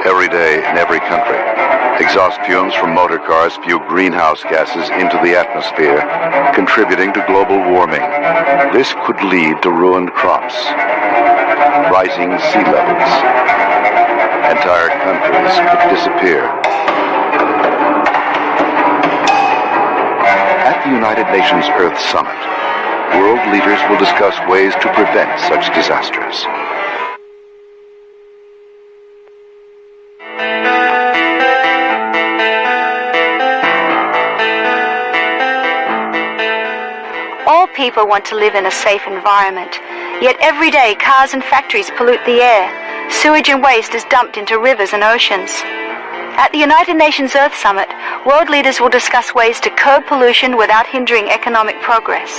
every day in every country. Exhaust fumes from motor cars spew greenhouse gases into the atmosphere, contributing to global warming. This could lead to ruined crops, rising sea levels. Entire countries could disappear. At the United Nations Earth Summit, world leaders will discuss ways to prevent such disasters. All people want to live in a safe environment, yet every day cars and factories pollute the air. Sewage and waste is dumped into rivers and oceans. At the United Nations Earth Summit, world leaders will discuss ways to curb pollution without hindering economic progress.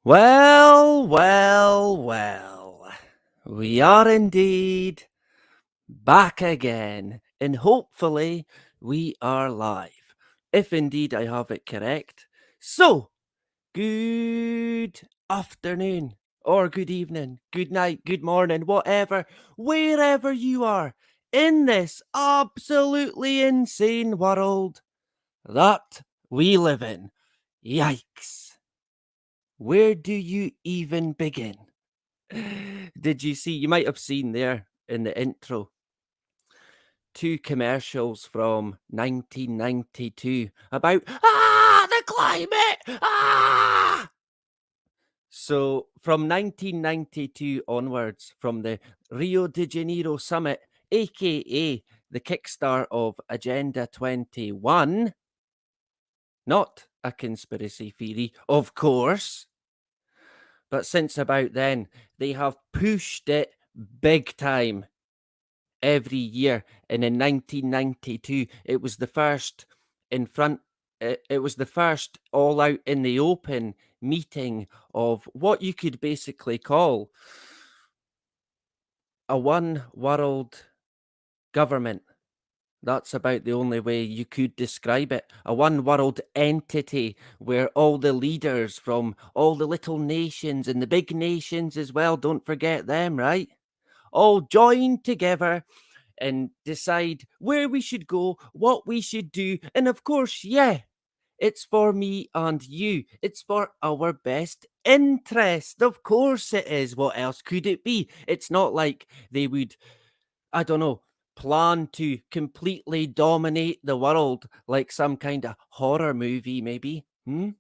Well, well, well. We are indeed back again, and hopefully we are live, if indeed I have it correct. So, good afternoon, or good evening, good night, good morning, whatever, wherever you are in this absolutely insane world that we live in. Yikes. Where do you even begin? Did you see? You might have seen there in the intro 2 commercials from 1992 about the climate. So from 1992 onwards, from the Rio de Janeiro summit, aka the kickstart of Agenda 21, not a conspiracy theory, of course. But since about then, they have pushed it big time every year. And in 1992, it was the first it was the first all out in the open meeting of what you could basically call a one world government. That's about the only way you could describe it. A one world entity where all the leaders from all the little nations and the big nations as well, don't forget them, right? All join together and decide where we should go, what we should do. And of course, yeah, it's for me and you. It's for our best interest. Of course it is. What else could it be? It's not like they would, I don't know, plan to completely dominate the world like some kind of horror movie, maybe. You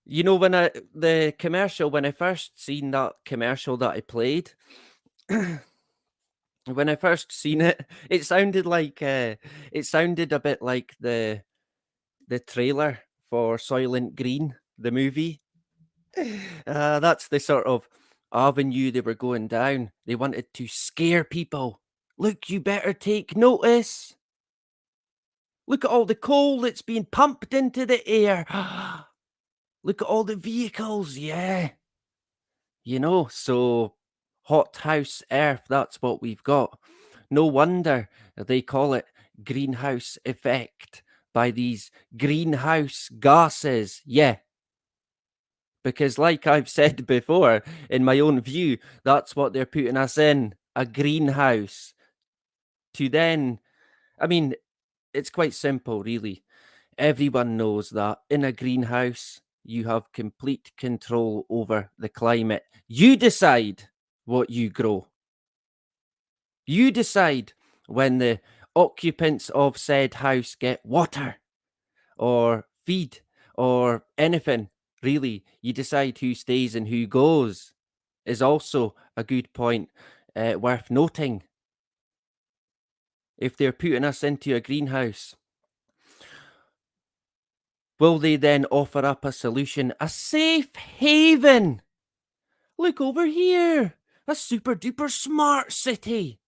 know, when I first seen that commercial that I played, when I first seen it, it sounded a bit like the trailer for Soylent Green, the movie. That's the sort of avenue they were going down. They wanted to scare people. Look, you better take notice. Look at all the coal that's being pumped into the air. Look at all the vehicles, yeah. You know, so Hothouse Earth, that's what we've got. No wonder they call it greenhouse effect by these greenhouse gases. Yeah. Because like I've said before, in my own view, that's what they're putting us in, a greenhouse. To then, I mean, it's quite simple, really. Everyone knows that in a greenhouse, you have complete control over the climate. You decide what you grow. You decide when the occupants of said house get water or feed or anything. Really, you decide who stays and who goes is also a good point worth noting. If they're putting us into a greenhouse, will they then offer up a solution, a safe haven? Look over here, a super duper smart city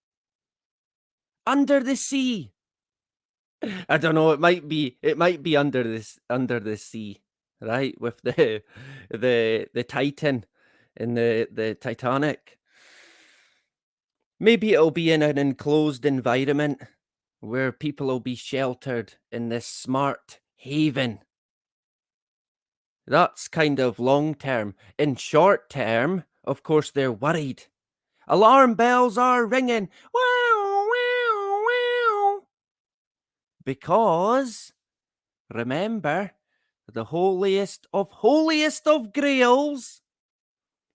under the sea. I don't know. It might be under the sea, right? With the Titan in the Titanic. Maybe it'll be in an enclosed environment where people will be sheltered in this smart haven. That's kind of long term. In short term, of course, they're worried. Alarm bells are ringing. Wow, wow, wow. Because, remember, the holiest of grails,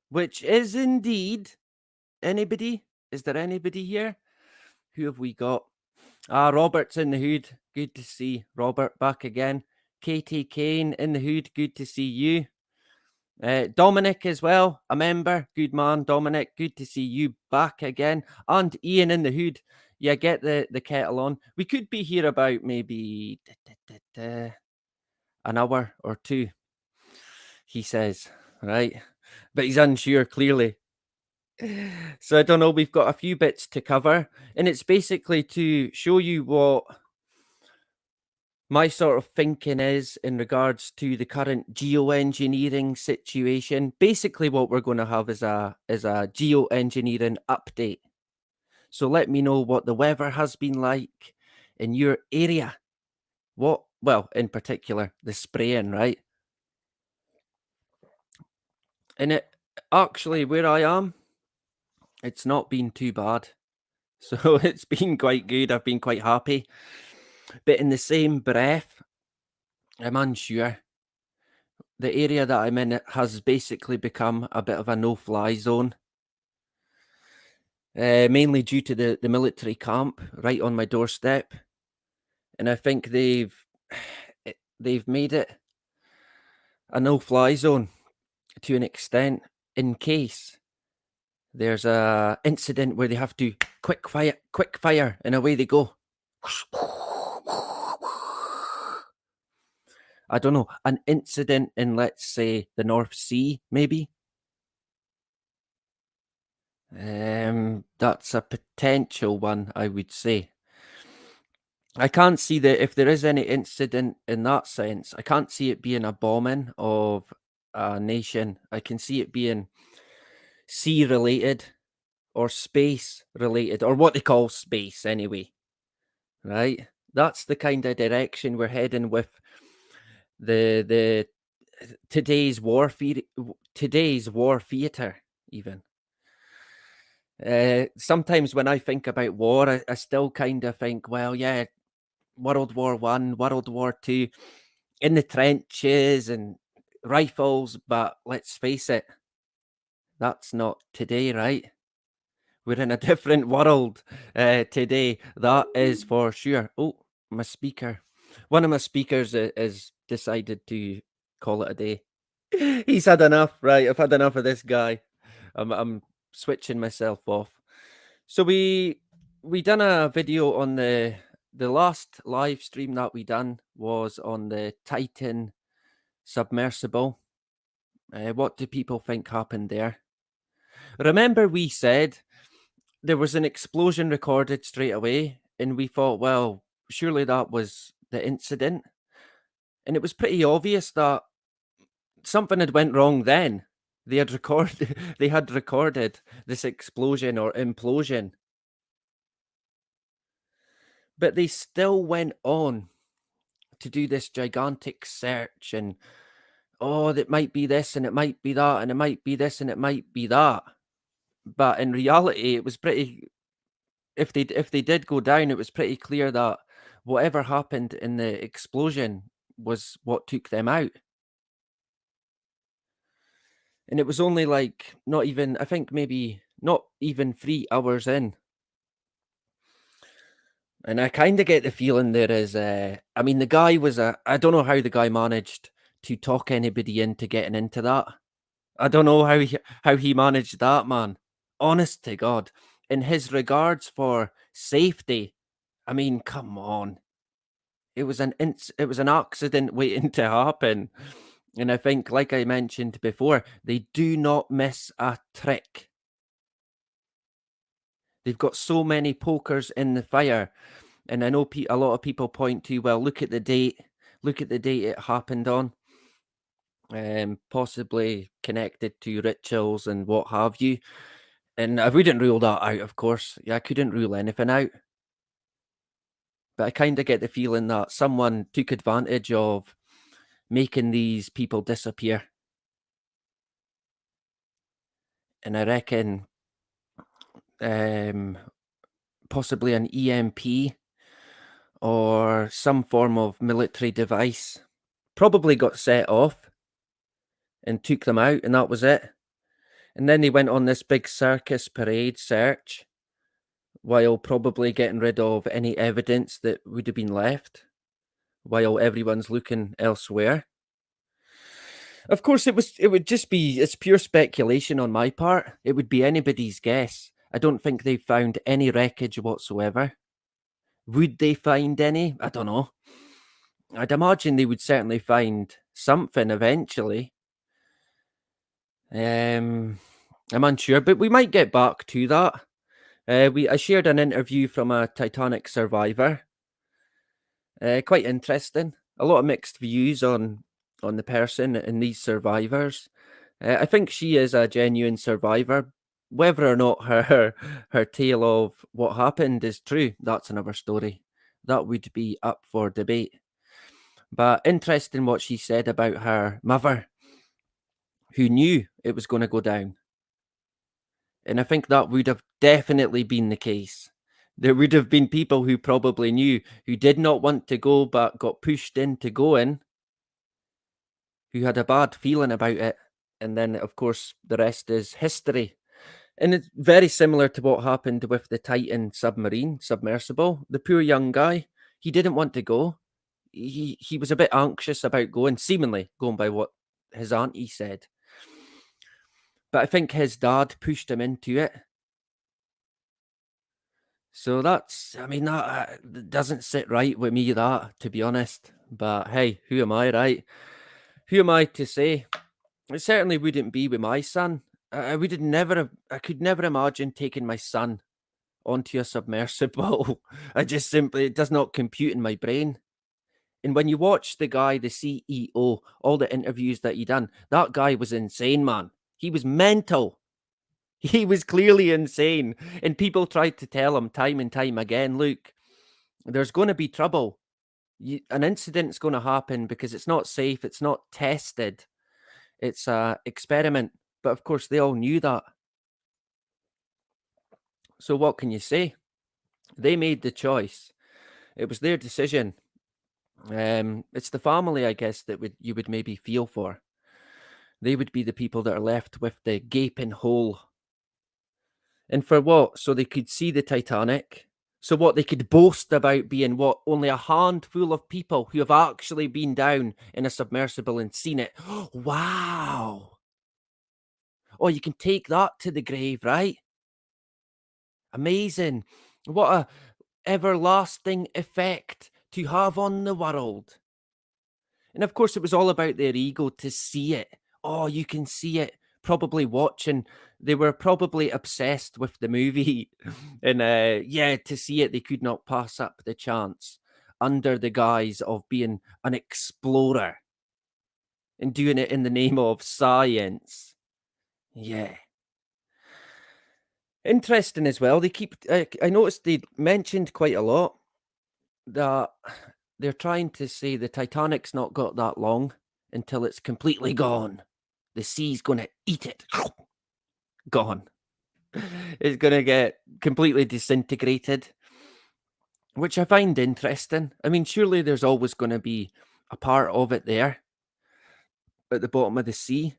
which is indeed anybody? Is there anybody here? Who have we got? Robert's in the hood. Good to see Robert back again. Katie Kane in the hood. Good to see you. Dominic as well, a member. Good man, Dominic. Good to see you back again. And Ian in the hood. Yeah, get the kettle on. We could be here about maybe an hour or two, he says, right? But he's unsure, clearly. So I don't know. We've got a few bits to cover, and it's basically to show you what my sort of thinking is in regards to the current geoengineering situation. Basically, what we're going to have is a geoengineering update. So let me know what the weather has been like in your area. Well, in particular, the spraying, right? And it actually, where I am, it's not been too bad. So it's been quite good. I've been quite happy. But in the same breath, I'm unsure. The area that I'm in has basically become a bit of a no-fly zone. Mainly due to the military camp right on my doorstep. And I think they've made it a no-fly zone to an extent in case there's a incident where they have to quick fire, and away they go. I don't know, an incident in, let's say, the North Sea, maybe. That's a potential one, I would say. I can't see that if there is any incident in that sense, I can't see it being a bombing of a nation. I can see it being sea related or space related, or what they call space anyway. Right? That's the kind of direction we're heading with the today's war theater even. Sometimes when I think about war, I still kind of think, well, yeah, World War One, World War Two, in the trenches and rifles, but let's face it, that's not today, right? We're in a different world today, that is for sure. Oh, my speaker. One of my speakers has decided to call it a day. He's had enough, right? I've had enough of this guy. I'm switching myself off. So we done a video on the last live stream that we done was on the Titan submersible. What do people think happened there? Remember we said there was an explosion recorded straight away, and we thought, well, surely that was the incident. And it was pretty obvious that something had went wrong then. They had recorded this explosion or implosion. But they still went on to do this gigantic search, and it might be this and it might be that and it might be this and it might be that. But in reality, it was pretty, if they did go down, it was pretty clear that whatever happened in the explosion was what took them out. And it was only like not even, I think maybe not even 3 hours in. And I kind of get the feeling there is, I mean, the guy was I don't know how the guy managed to talk anybody into getting into that. I don't know how he managed that, man. Honest to God. In his regards for safety, I mean, come on. It was an accident waiting to happen. And I think, like I mentioned before, they do not miss a trick. They've got so many pokers in the fire. And I know a lot of people point to, well, look at the date it happened on, possibly connected to rituals and what have you. And I wouldn't rule that out, of course. Yeah, I couldn't rule anything out. But I kind of get the feeling that someone took advantage of making these people disappear. And I reckon possibly an EMP or some form of military device probably got set off and took them out, and that was it. And then they went on this big circus parade search while probably getting rid of any evidence that would have been left while everyone's looking elsewhere. Of course, it's pure speculation on my part. It would be anybody's guess. I don't think they've found any wreckage whatsoever. Would they find any? I don't know. I'd imagine they would certainly find something eventually. I'm unsure, but we might get back to that. I shared an interview from a Titanic survivor. Quite interesting. A lot of mixed views on the person and these survivors. I think she is a genuine survivor. Whether or not her tale of what happened is true, that's another story. That would be up for debate. But interesting what she said about her mother, who knew it was going to go down. And I think that would have definitely been the case. There would have been people who probably knew, who did not want to go but got pushed into going, who had a bad feeling about it. And then, of course, the rest is history. And it's very similar to what happened with the Titan submersible. The poor young guy, he didn't want to go. He was a bit anxious about going, seemingly going by what his auntie said. But I think his dad pushed him into it. So that doesn't sit right with me, that, to be honest. But hey, who am I, right? Who am I to say? It certainly wouldn't be with my son. I could never imagine taking my son onto a submersible. It does not compute in my brain. And when you watch the guy, the CEO, all the interviews that he done, that guy was insane, man. He was mental. He was clearly insane. And people tried to tell him time and time again, look, there's going to be trouble. An incident's going to happen because it's not safe. It's not tested. It's an experiment. But of course, they all knew that. So what can you say? They made the choice. It was their decision. It's the family, I guess, that you would maybe feel for. They would be the people that are left with the gaping hole. And for what? So they could see the Titanic. So what, they could boast about being what? Only a handful of people who have actually been down in a submersible and seen it. Wow. Oh, you can take that to the grave, right? Amazing. What a everlasting effect to have on the world. And of course, it was all about their ego to see it. Oh, you can see it. Probably watching. They were probably obsessed with the movie. And to see it, they could not pass up the chance under the guise of being an explorer and doing it in the name of science. Yeah. Interesting as well. I noticed they mentioned quite a lot that they're trying to say the Titanic's not got that long until it's completely gone. The sea's going to eat it. Gone. It's going to get completely disintegrated, which I find interesting. I mean, surely there's always going to be a part of it there at the bottom of the sea.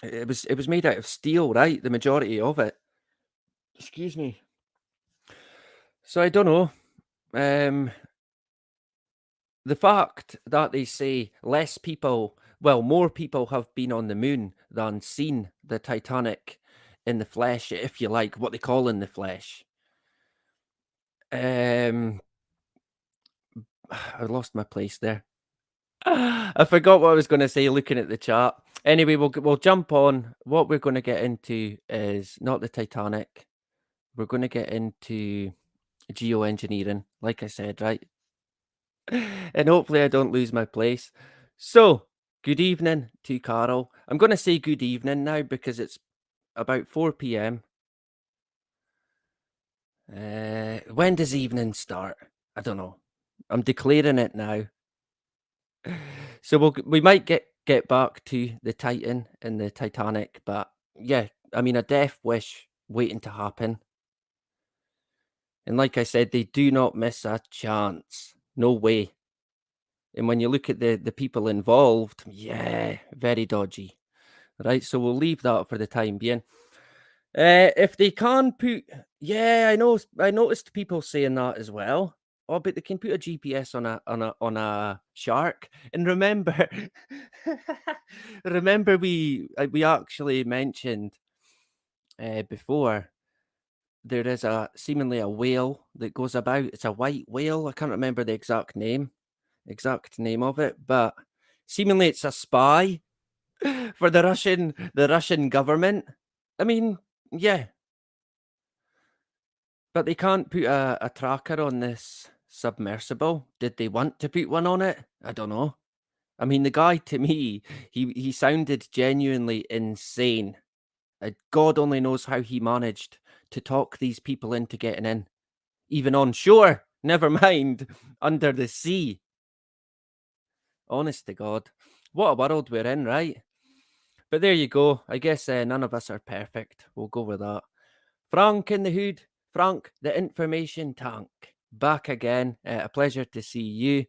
It was made out of steel, right? The majority of it. Excuse me. So I don't know. The fact that they say more people have been on the moon than seen the Titanic in the flesh, if you like, what they call in the flesh. I lost my place there. I forgot what I was going to say looking at the chat. Anyway, we'll jump on. What we're going to get into is not the Titanic. We're going to get into geoengineering, like I said, right? And hopefully I don't lose my place. So, good evening to Carol. I'm going to say good evening now because it's about 4 p.m. When does evening start? I don't know. I'm declaring it now. So we might get back to the Titan and the Titanic, but yeah, I mean a death wish waiting to happen. And like I said, they do not miss a chance. No way. And when you look at the people involved, yeah, very dodgy. Right, so we'll leave that for the time being. If they can put, yeah, I noticed people saying that as well. Oh, but they can put a GPS on a shark. And remember, remember we actually mentioned before there is seemingly a whale that goes about. It's a white whale. I can't remember the exact name of it, but seemingly it's a spy for the Russian government. I mean, yeah, but they can't put a tracker on this submersible. Did they want to put one on it? I don't know. I mean, the guy to me, he sounded genuinely insane. God only knows how he managed to talk these people into getting in, even on shore. Never mind under the sea. Honest to God, what a world we're in, right? But there you go. I guess none of us are perfect. We'll go with that. Frank in the hood. Frank, the information tank. Back again. A pleasure to see you.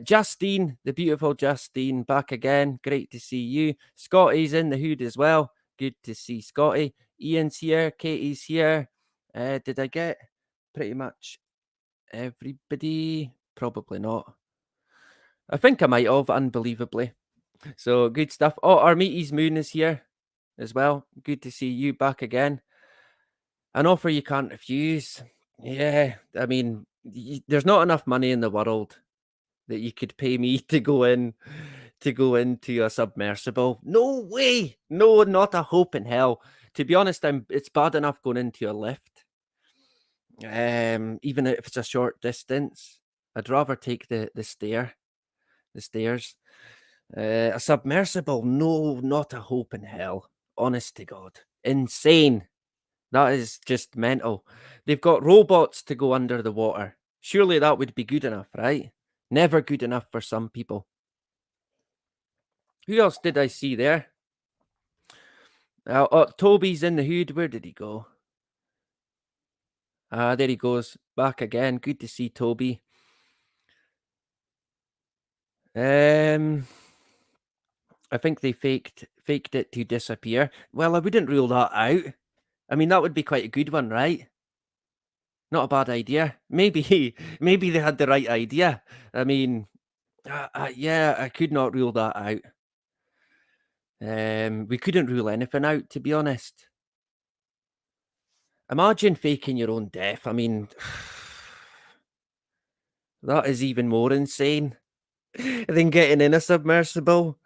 Justine, the beautiful Justine, back again. Great to see you. Scotty's in the hood as well. Good to see Scotty. Ian's here. Katie's here. Did I get pretty much everybody? Probably not. I think I might have, unbelievably. So good stuff. Oh, our Meaty's Moon is here as well. Good to see you back again. An offer you can't refuse. Yeah, I mean, there's not enough money in the world that you could pay me to go into a submersible. No way. No, not a hope in hell. To be honest, it's bad enough going into a lift. Even if it's a short distance, I'd rather take the stairs. A submersible, no, not a hope in hell. Honest to God. Insane. That is just mental. They've got robots to go under the water. Surely that would be good enough, right? Never good enough for some people. Who else did I see there? Toby's in the hood. Where did he go? There he goes. Back again. Good to see Toby. I think they faked it to disappear. Well, I wouldn't rule that out. I mean, that would be quite a good one, right? Not a bad idea. Maybe they had the right idea. I mean, yeah, I could not rule that out. We couldn't rule anything out, to be honest. Imagine faking your own death. I mean, that is even more insane than getting in a submersible.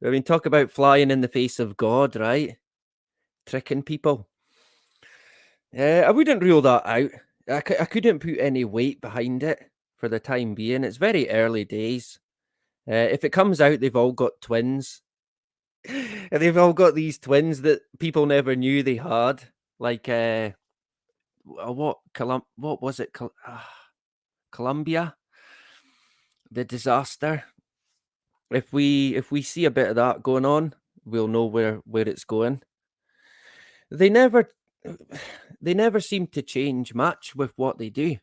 I mean, talk about flying in the face of God, right? Tricking people. I wouldn't rule that out. I couldn't put any weight behind it for the time being. It's very early days. If it comes out, they've all got twins. And they've all got these twins that people never knew they had. Like, what was it? Colombia? The disaster. If we see a bit of that going on, we'll know where it's going. They never seem to change much with what they do.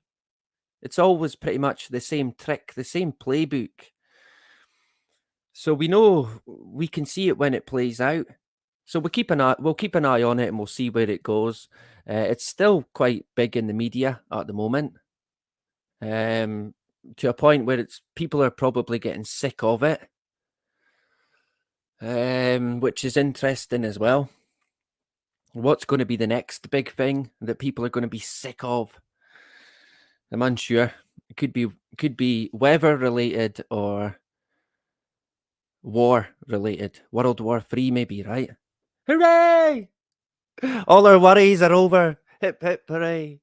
It's always pretty much the same trick, the same playbook. So we know we can see it when it plays out. So we'll keep an eye on it and we'll see where it goes. It's still quite big in the media at the moment. To a point where people are probably getting sick of it. Which is interesting as well. What's going to be the next big thing that people are going to be sick of? I'm unsure. It could be weather related or war related. World War III maybe, right? Hooray! All our worries are over. Hip hip hooray.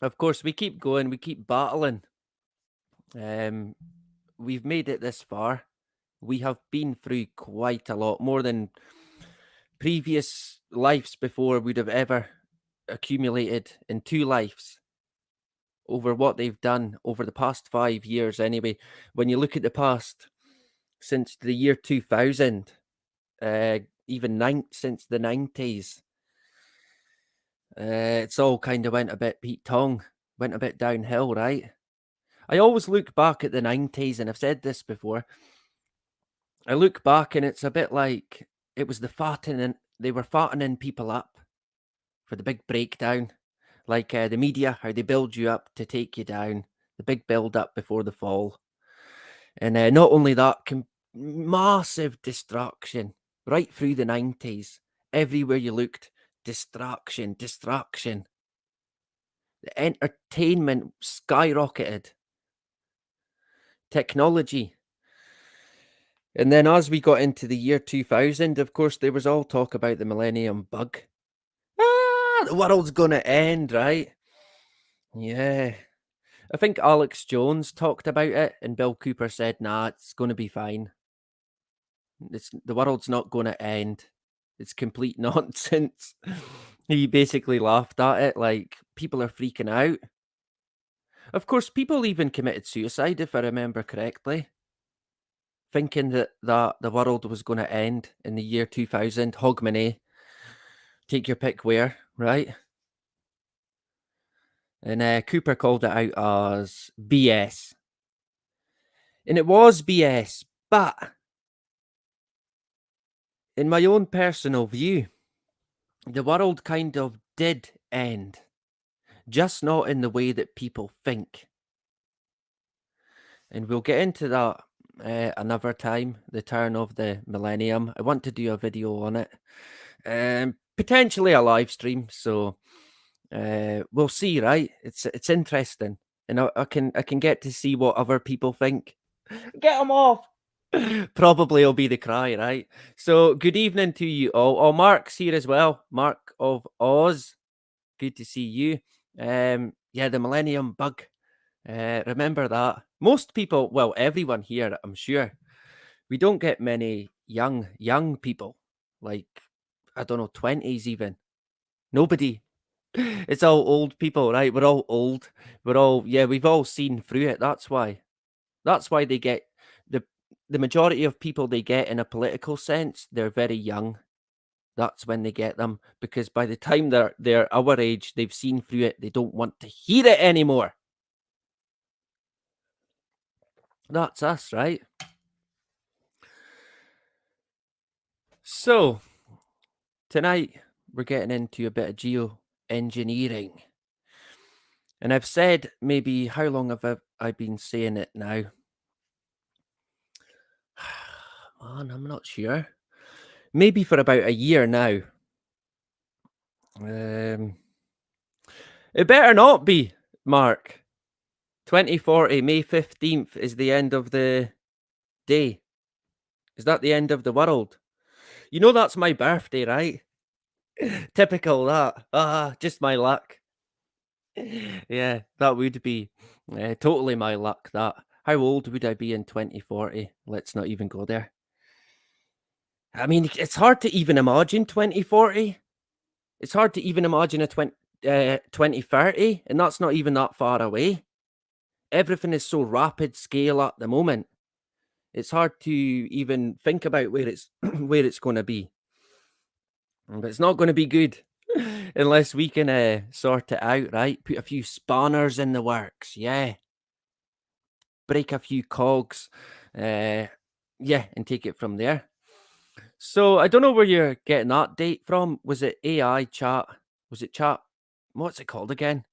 Of course, we keep going, we keep battling. We've made it this far. We have been through quite a lot, more than previous lives before would have ever accumulated in 2 lives over what they've done over the past 5 years anyway. When you look at the past, since the year 2000, even since the 90s, it's all kind of went a bit Pete Tong, went a bit downhill, right? I always look back at the 90s, and I've said this before. I look back and it's a bit like it was they were fattening people up for the big breakdown. Like the media, how they build you up to take you down, the big build up before the fall. And not only that, massive distraction right through the 90s. Everywhere you looked, distraction. The entertainment skyrocketed. Technology. And then as we got into the year 2000, of course, there was all talk about the millennium bug. The world's going to end, right? Yeah. I think Alex Jones talked about it, and Bill Cooper said, nah, it's going to be fine. The world's not going to end. It's complete nonsense. He basically laughed at it, like, people are freaking out. Of course, people even committed suicide, if I remember correctly, thinking that the world was going to end in the year 2000. Hogmanay, take your pick where, right? And Cooper called it out as BS. And it was BS, but in my own personal view, the world kind of did end, just not in the way that people think. And we'll get into that another time, the turn of the millennium. I want to do a video on it, potentially a live stream. So we'll see, right? It's interesting, and I can get to see what other people think. Get them off. Probably will be the cry, right? So good evening to you all. Oh, Mark's here as well. Mark of Oz. Good to see you. Yeah, the millennium bug. Remember that. Most people, well, everyone here, I'm sure, we don't get many young people, like, I don't know, 20s even. Nobody. It's all old people, right? We're all old. We've all seen through it. That's why they get the majority of people they get in a political sense, they're very young. That's when they get them, because by the time they're our age, they've seen through it. They don't want to hear it anymore. That's us, right? So tonight we're getting into a bit of geoengineering. And I've said, maybe, how long have I been saying it now? Man, I'm not sure. Maybe for about a year now. It better not be, Mark. 2040, May 15th is the end of the day. Is that the end of the world? You know that's my birthday, right? Typical that. Just my luck. Yeah, that would be totally my luck, that. How old would I be in 2040? Let's not even go there. I mean, it's hard to even imagine 2040. It's hard to even imagine a 2030, and that's not even that far away. Everything is so rapid scale at the moment. It's hard to even think about where it's where it's going to be. But it's not going to be good unless we can sort it out, right? Put a few spanners in the works, yeah. Break a few cogs, and take it from there. So I don't know where you're getting that date from. Was it AI chat? Was it chat? What's it called again?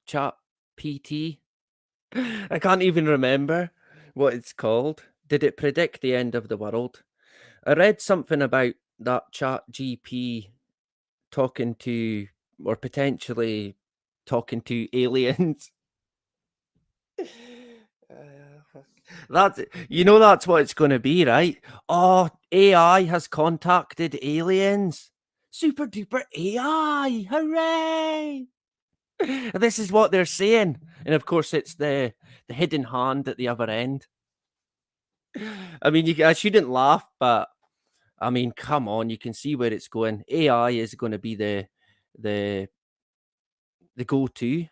Chat PT? I can't even remember what it's called. Did it predict the end of the world? I read something about that chat GP talking to, or potentially talking to, aliens. That's what it's going to be, right? Oh, AI has contacted aliens. Super duper AI! Hooray! This is what they're saying. And of course, it's the hidden hand at the other end. I mean, I shouldn't laugh, but I mean, come on, you can see where it's going. AI is going to be the go-to.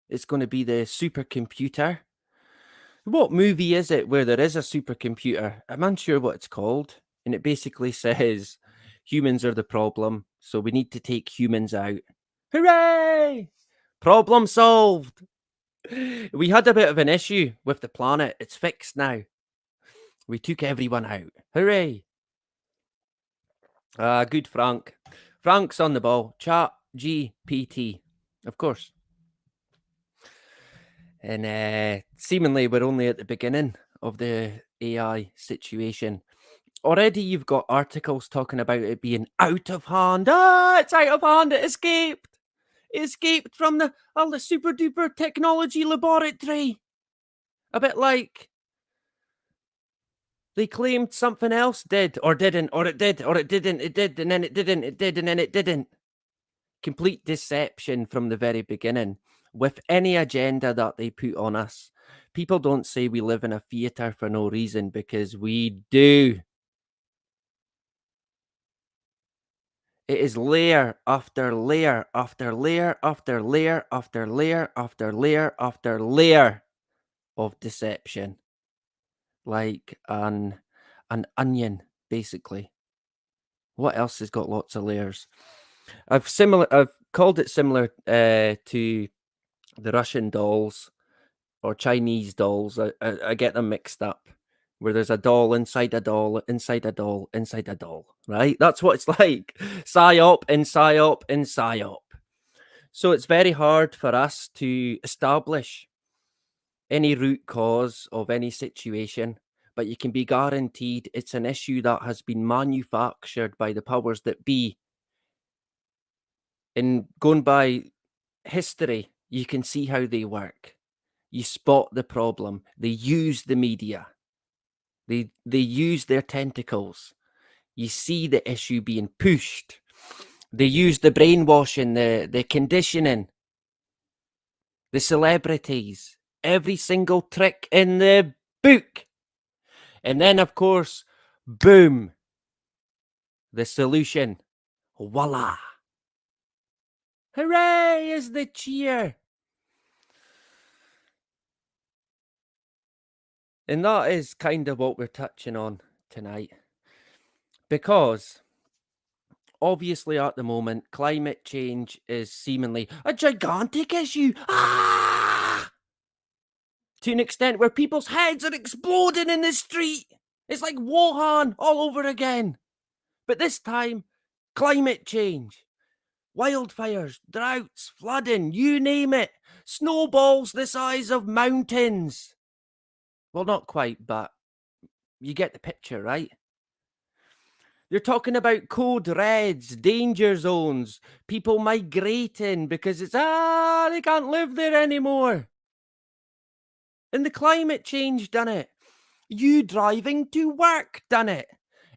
It's going to be the supercomputer. What movie is it where there is a supercomputer? I'm unsure what it's called. And it basically says humans are the problem, so we need to take humans out. Hooray! Problem solved. We had a bit of an issue with the planet. It's fixed now. We took everyone out. Hooray! Good Frank. Frank's on the ball. Chat GPT, of course. And seemingly we're only at the beginning of the AI situation. Already you've got articles talking about it being out of hand. It's out of hand. It escaped. It escaped from the super duper technology laboratory. A bit like they claimed something else did or didn't, or it did, or it didn't, it did, and then it didn't, it did, and then it didn't. Complete deception from the very beginning with any agenda that they put on us. People don't say we live in a theatre for no reason, because we do. It is layer after layer after layer after layer after layer after layer after layer of deception. Like an onion, basically. What else has got lots of layers? I've called it similar to the Russian dolls or Chinese dolls. I get them mixed up, where there's a doll inside a doll inside a doll inside a doll, right? That's what it's like. Psyop and psyop and psyop. So it's very hard for us to establish any root cause of any situation, but you can be guaranteed it's an issue that has been manufactured by the powers that be. And going by history, you can see how they work. You spot the problem. They use the media. They use their tentacles. You see the issue being pushed. They use the brainwashing, the conditioning, the celebrities, every single trick in the book. And then, of course, boom, the solution. Voila. Hooray is the cheer. And that is kind of what we're touching on tonight. Because obviously at the moment, climate change is seemingly a gigantic issue. To an extent where people's heads are exploding in the street. It's like Wuhan all over again. But this time, climate change. Wildfires, droughts, flooding, you name it. Snowballs the size of mountains. Well, not quite, but you get the picture, right? They're talking about code reds, danger zones, people migrating because it's, they can't live there anymore. And the climate change done it. You driving to work done it.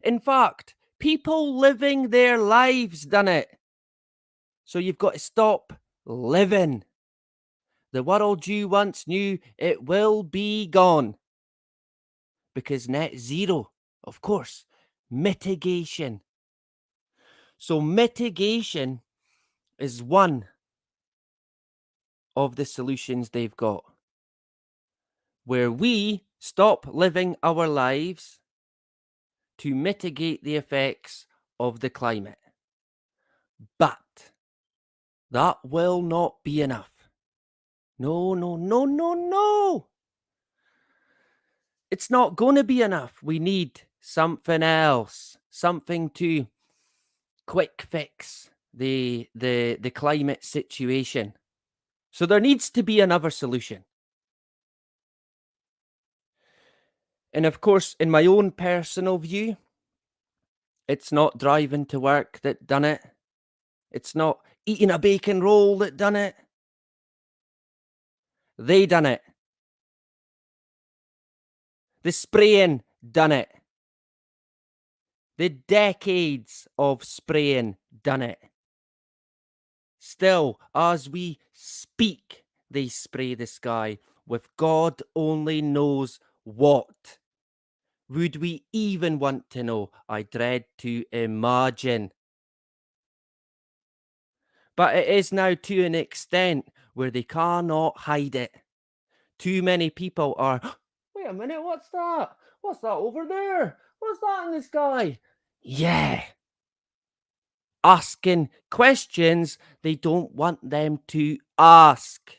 In fact, people living their lives done it. So you've got to stop living. The world you once knew, it will be gone. Because net zero, of course, mitigation. So mitigation is one of the solutions they've got, where we stop living our lives to mitigate the effects of the climate. But that will not be enough. No, no, no, no, no. It's not going to be enough. We need something else, something to quick fix the climate situation. So there needs to be another solution. And of course, in my own personal view, it's not driving to work that done it. It's not eating a bacon roll that done it. They done it. The spraying done it. The decades of spraying done it. Still, as we speak, they spray the sky with God only knows what. Would we even want to know? I dread to imagine. But it is now to an extent where they cannot hide it. Too many people are, wait a minute, what's that? What's that over there? What's that in the sky? Yeah. Asking questions they don't want them to ask.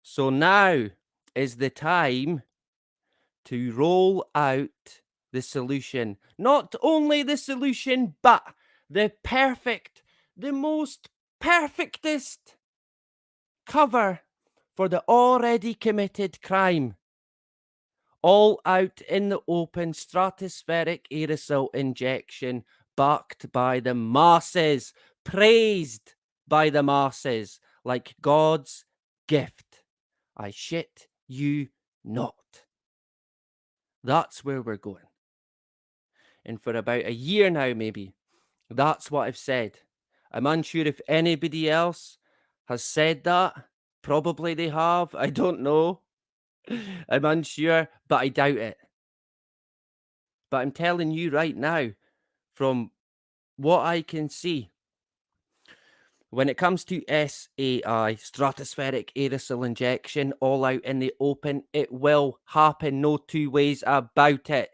So now is the time to roll out the solution. Not only the solution, but the most perfectest cover for the already committed crime. All out in the open stratospheric aerosol injection, backed by the masses, praised by the masses, like God's gift. I shit you not. That's where we're going. And for about a year now, maybe, that's what I've said. I'm unsure if anybody else has said that. Probably they have. I don't know. I'm unsure, but I doubt it. But I'm telling you right now, from what I can see, when it comes to SAI, stratospheric aerosol injection, all out in the open, it will happen. No two ways about it.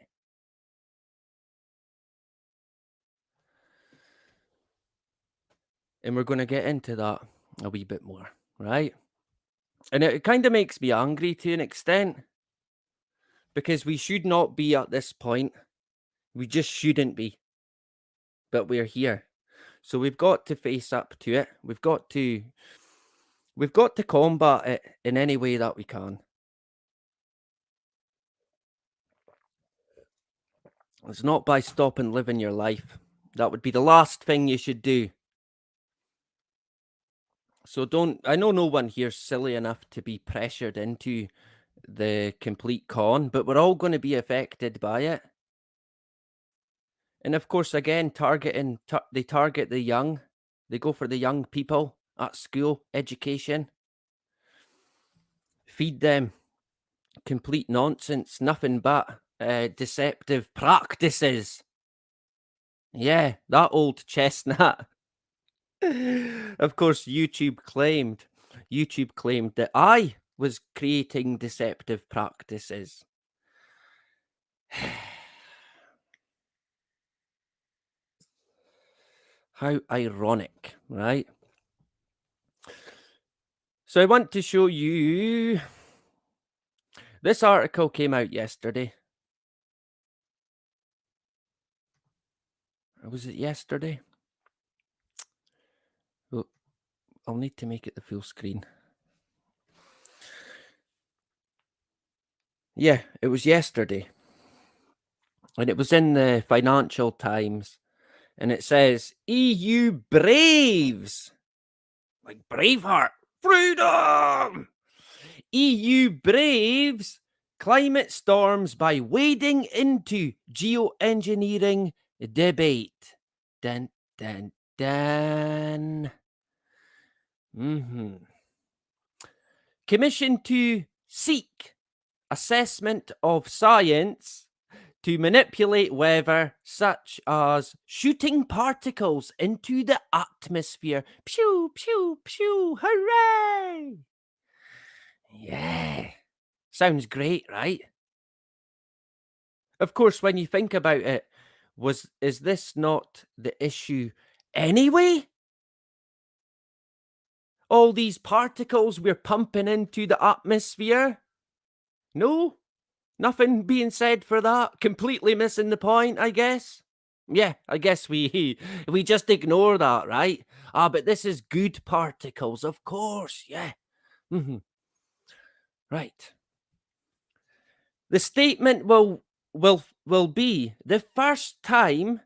And we're going to get into that a wee bit more, right? And it kind of makes me angry to an extent, because we should not be at this point. We just shouldn't be. But we're here. So we've got to face up to it. We've got to combat it in any way that we can. It's not by stopping living your life. That would be the last thing you should do. So I know no one here's silly enough to be pressured into the complete con, but we're all going to be affected by it. And of course, again, they target the young. They go for the young people at school, education. Feed them complete nonsense, nothing but deceptive practices. Yeah, that old chestnut. Of course, YouTube claimed that I was creating deceptive practices. How ironic, right? So I want to show you, this article came out yesterday. Or was it yesterday? Well, I'll need to make it the full screen. Yeah, it was yesterday. And it was in the Financial Times. And it says, EU braves, like Braveheart, freedom! EU braves climate storms by wading into geoengineering debate. Dun, dun, dun. Commission to seek assessment of science to manipulate weather, such as shooting particles into the atmosphere. Pew, pew, pew, hooray! Yeah, sounds great, right? Of course, when you think about it, is this not the issue anyway? All these particles we're pumping into the atmosphere? No? Nothing being said for that? Completely missing the point, I guess? Yeah, I guess we just ignore that, right? But this is good particles, of course, yeah. Right. The statement will be the first time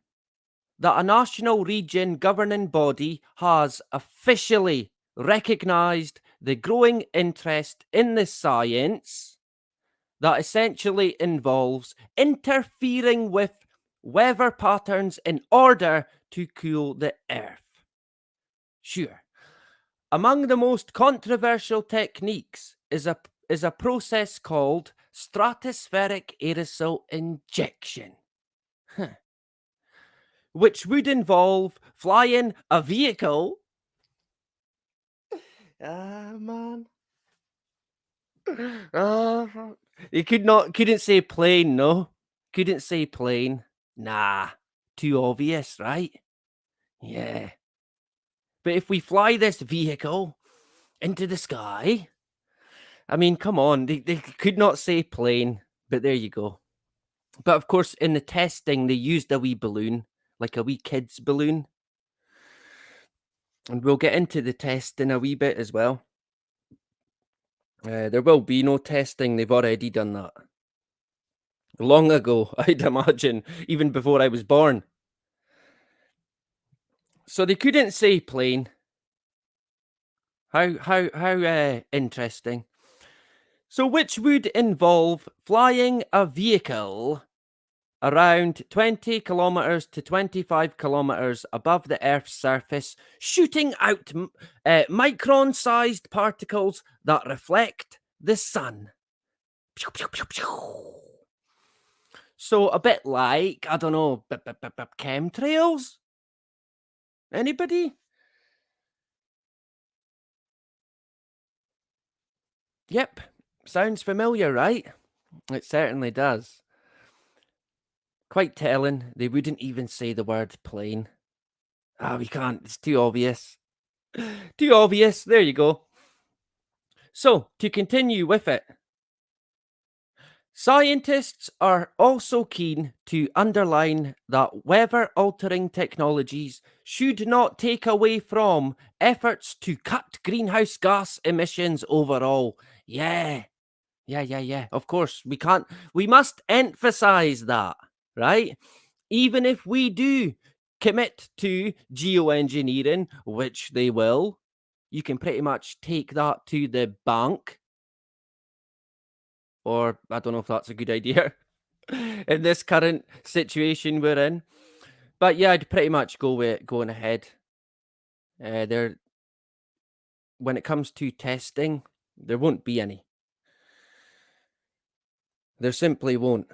that a national region governing body has officially recognised the growing interest in the science that essentially involves interfering with weather patterns in order to cool the earth. Sure. Among the most controversial techniques is a process called stratospheric aerosol injection, which would involve flying a vehicle. Ah, man. You couldn't say plane, no. Couldn't say plane. Nah, too obvious, right? Yeah. But if we fly this vehicle into the sky, I mean, come on, they could not say plane, but there you go. But of course, in the testing, they used a wee balloon, like a wee kid's balloon. And we'll get into the test in a wee bit as well. There will be no testing, they've already done that. Long ago, I'd imagine, even before I was born. So they couldn't say plane. How interesting. So which would involve flying a vehicle around 20 kilometers to 25 kilometers above the Earth's surface, shooting out micron-sized particles that reflect the sun. Pew, pew, pew, pew. So a bit like, I don't know, chemtrails? Anybody? Yep. Sounds familiar, right? It certainly does. Quite telling, they wouldn't even say the word plane. Ah, we can't, it's too obvious. Too obvious, there you go. So, to continue with it, scientists are also keen to underline that weather-altering technologies should not take away from efforts to cut greenhouse gas emissions overall. Yeah. Of course, we must emphasize that, right? Even if we do commit to geoengineering, which they will, you can pretty much take that to the bank. Or I don't know if that's a good idea in this current situation we're in. But yeah, I'd pretty much go with going ahead. There, when it comes to testing, there won't be any. There simply won't.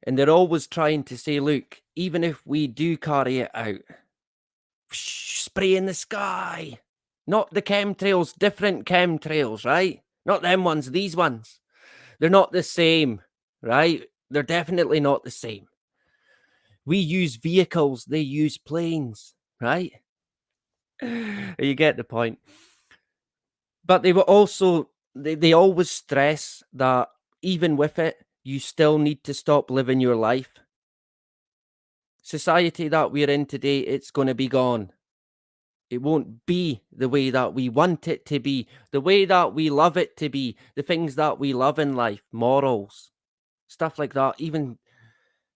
And they're always trying to say, look, even if we do carry it out, spray in the sky. Not the chemtrails, different chemtrails, right? Not them ones, these ones. They're not the same, right? They're definitely not the same. We use vehicles, they use planes, right? You get the point. But they were also, they always stress that even with it, you still need to stop living your life. Society that we're in today, it's going to be gone. It won't be the way that we want it to be, the way that we love it to be, the things that we love in life, morals, stuff like that, even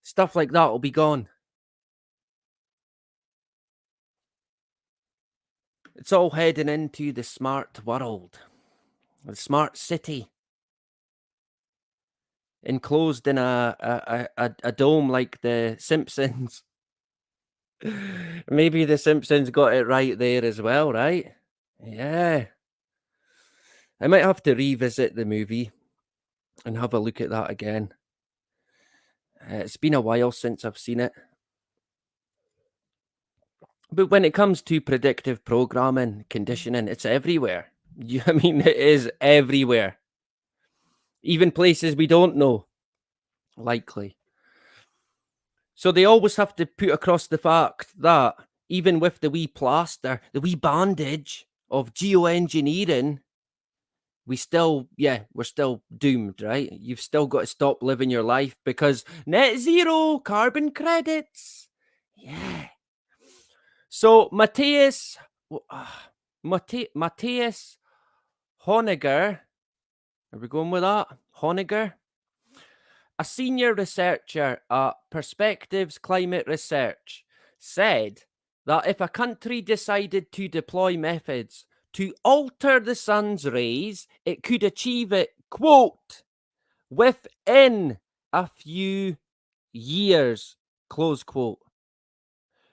stuff like that will be gone. It's all heading into the smart world, the smart city, enclosed in a dome like the Simpsons. Maybe the Simpsons got it right there as well, right? Yeah. I might have to revisit the movie and have a look at that again. It's been a while since I've seen it. But when it comes to predictive programming, conditioning, it's everywhere. I mean, it is everywhere. Even places we don't know, likely. So they always have to put across the fact that even with the wee plaster, the wee bandage of geoengineering, we're still doomed, right? You've still got to stop living your life because net zero carbon credits. Yeah. So Matthias Honegger, are we going with that? Honegger? A senior researcher at Perspectives Climate Research said that if a country decided to deploy methods to alter the sun's rays, it could achieve it, quote, within a few years, close quote,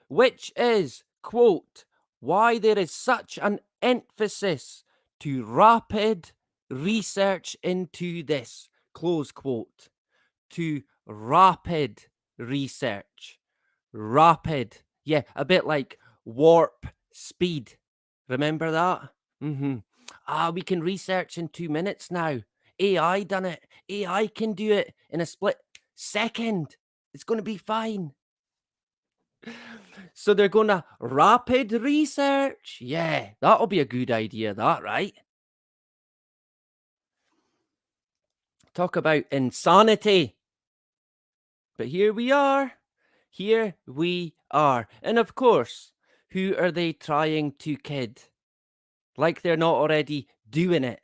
which is, quote, why there is such an emphasis to rapid research into this, close quote, to rapid research. Rapid. Yeah, a bit like warp speed. Remember that? We can research in 2 minutes now. AI done it. AI can do it in a split second. It's going to be fine. So they're going to rapid research. Yeah, that'll be a good idea, that, right? Talk about insanity. But here we are. Here we are. And of course, who are they trying to kid? Like they're not already doing it.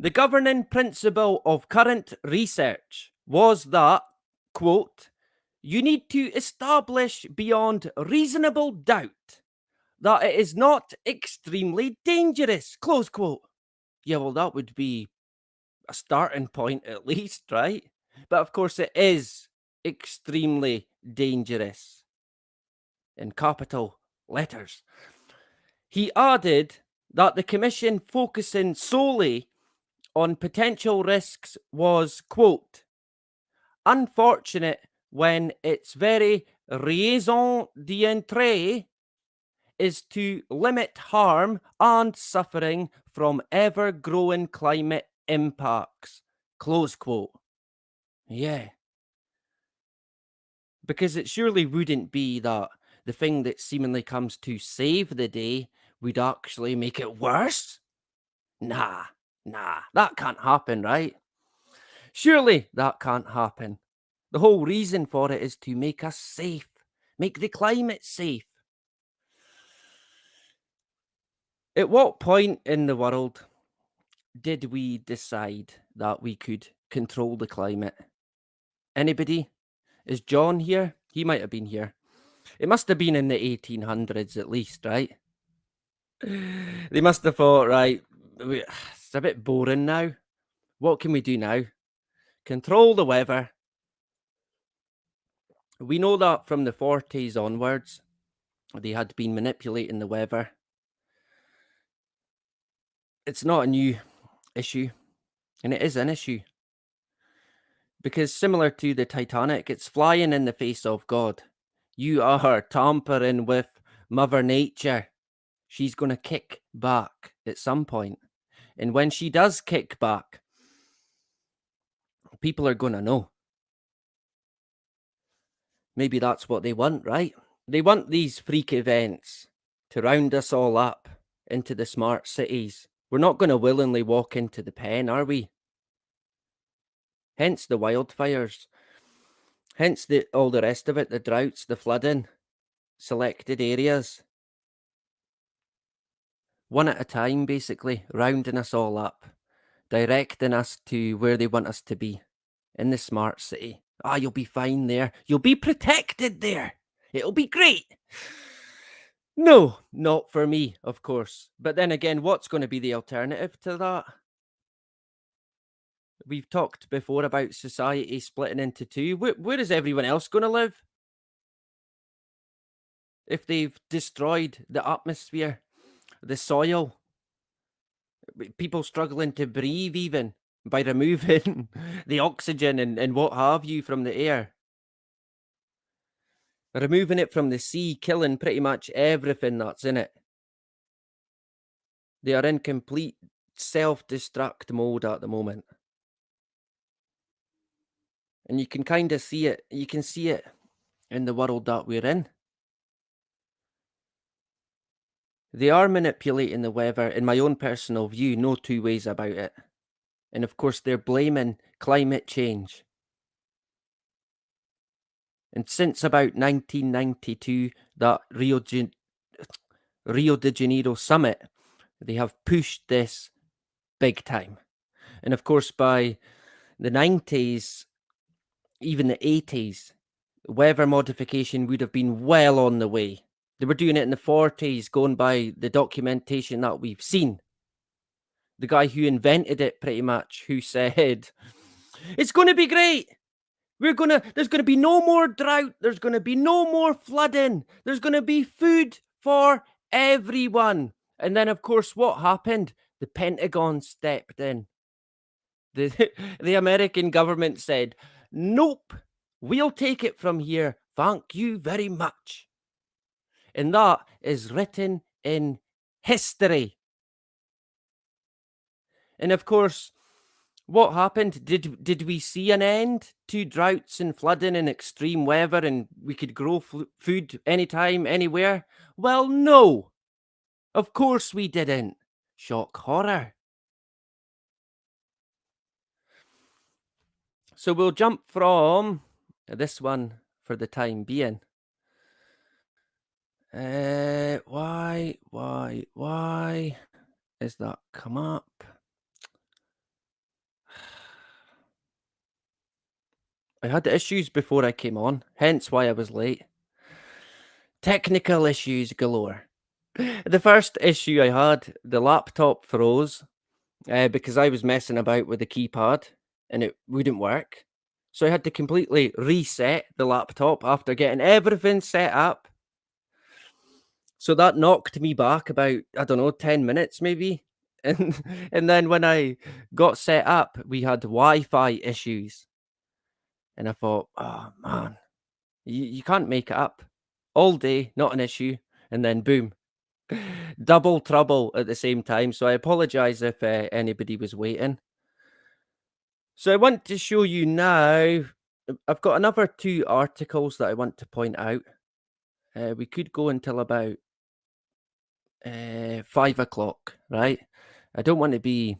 The governing principle of current research was that, quote, you need to establish beyond reasonable doubt that it is not extremely dangerous, close quote. Yeah, well, that would be a starting point at least, right? But of course, it is extremely dangerous in capital letters. He added that the commission focusing solely on potential risks was, quote, unfortunate when its very raison d'etre is to limit harm and suffering from ever-growing climate impacts, close quote. Yeah. Because it surely wouldn't be that the thing that seemingly comes to save the day would actually make it worse? Nah, that can't happen, right? Surely that can't happen. The whole reason for it is to make us safe, make the climate safe. At what point in the world did we decide that we could control the climate? Anybody? Is John here? He might have been here. It must have been in the 1800s at least, right? They must have thought, right, it's a bit boring now. What can we do now? Control the weather. We know that from the 40s onwards, they had been manipulating the weather. It's not a new issue, and it is an issue. Because similar to the Titanic, it's flying in the face of God. You are tampering with Mother Nature. She's going to kick back at some point. And when she does kick back, people are going to know. Maybe that's what they want, right? They want these freak events to round us all up into the smart cities. We're not going to willingly walk into the pen, are we? Hence the wildfires. Hence all the rest of it, the droughts, the flooding, selected areas. One at a time, basically, rounding us all up, directing us to where they want us to be, in the smart city. You'll be fine there. You'll be protected there. It'll be great. No, not for me, of course. But then again, what's going to be the alternative to that? We've talked before about society splitting into two. Where is everyone else going to live? If they've destroyed the atmosphere, the soil, people struggling to breathe even by removing the oxygen and what have you from the air. Removing it from the sea, killing pretty much everything that's in it. They are in complete self-destruct mode at the moment. And you can kind of see it. You can see it in the world that we're in. They are manipulating the weather, in my own personal view, no two ways about it. And of course, they're blaming climate change. And since about 1992, that Rio de Janeiro summit, they have pushed this big time. And of course, by the 90s, even the 80s, weather modification would have been well on the way. They were doing it in the 40s, going by the documentation that we've seen. The guy who invented it, pretty much, who said, it's going to be great. There's gonna be no more drought. There's gonna be no more flooding. There's gonna be food for everyone. And then, of course, what happened? The Pentagon stepped in. The, the American government said, nope, we'll take it from here. Thank you very much. And that is written in history. And of course, what happened? Did we see an end to droughts and flooding and extreme weather and we could grow food anytime, anywhere? Well, no. Of course we didn't. Shock horror. So we'll jump from this one for the time being. Why is that come up? I had issues before I came on, hence why I was late. Technical issues galore. The first issue I had, the laptop froze because I was messing about with the keypad and it wouldn't work. So I had to completely reset the laptop after getting everything set up. So that knocked me back about, I don't know, 10 minutes maybe. And then when I got set up, we had Wi-Fi issues. And I thought, oh man, you can't make it up. All day, not an issue. And then boom, double trouble at the same time. So I apologize if anybody was waiting. So I want to show you now, I've got another 2 articles that I want to point out. We could go until about 5 o'clock, right? I don't want to be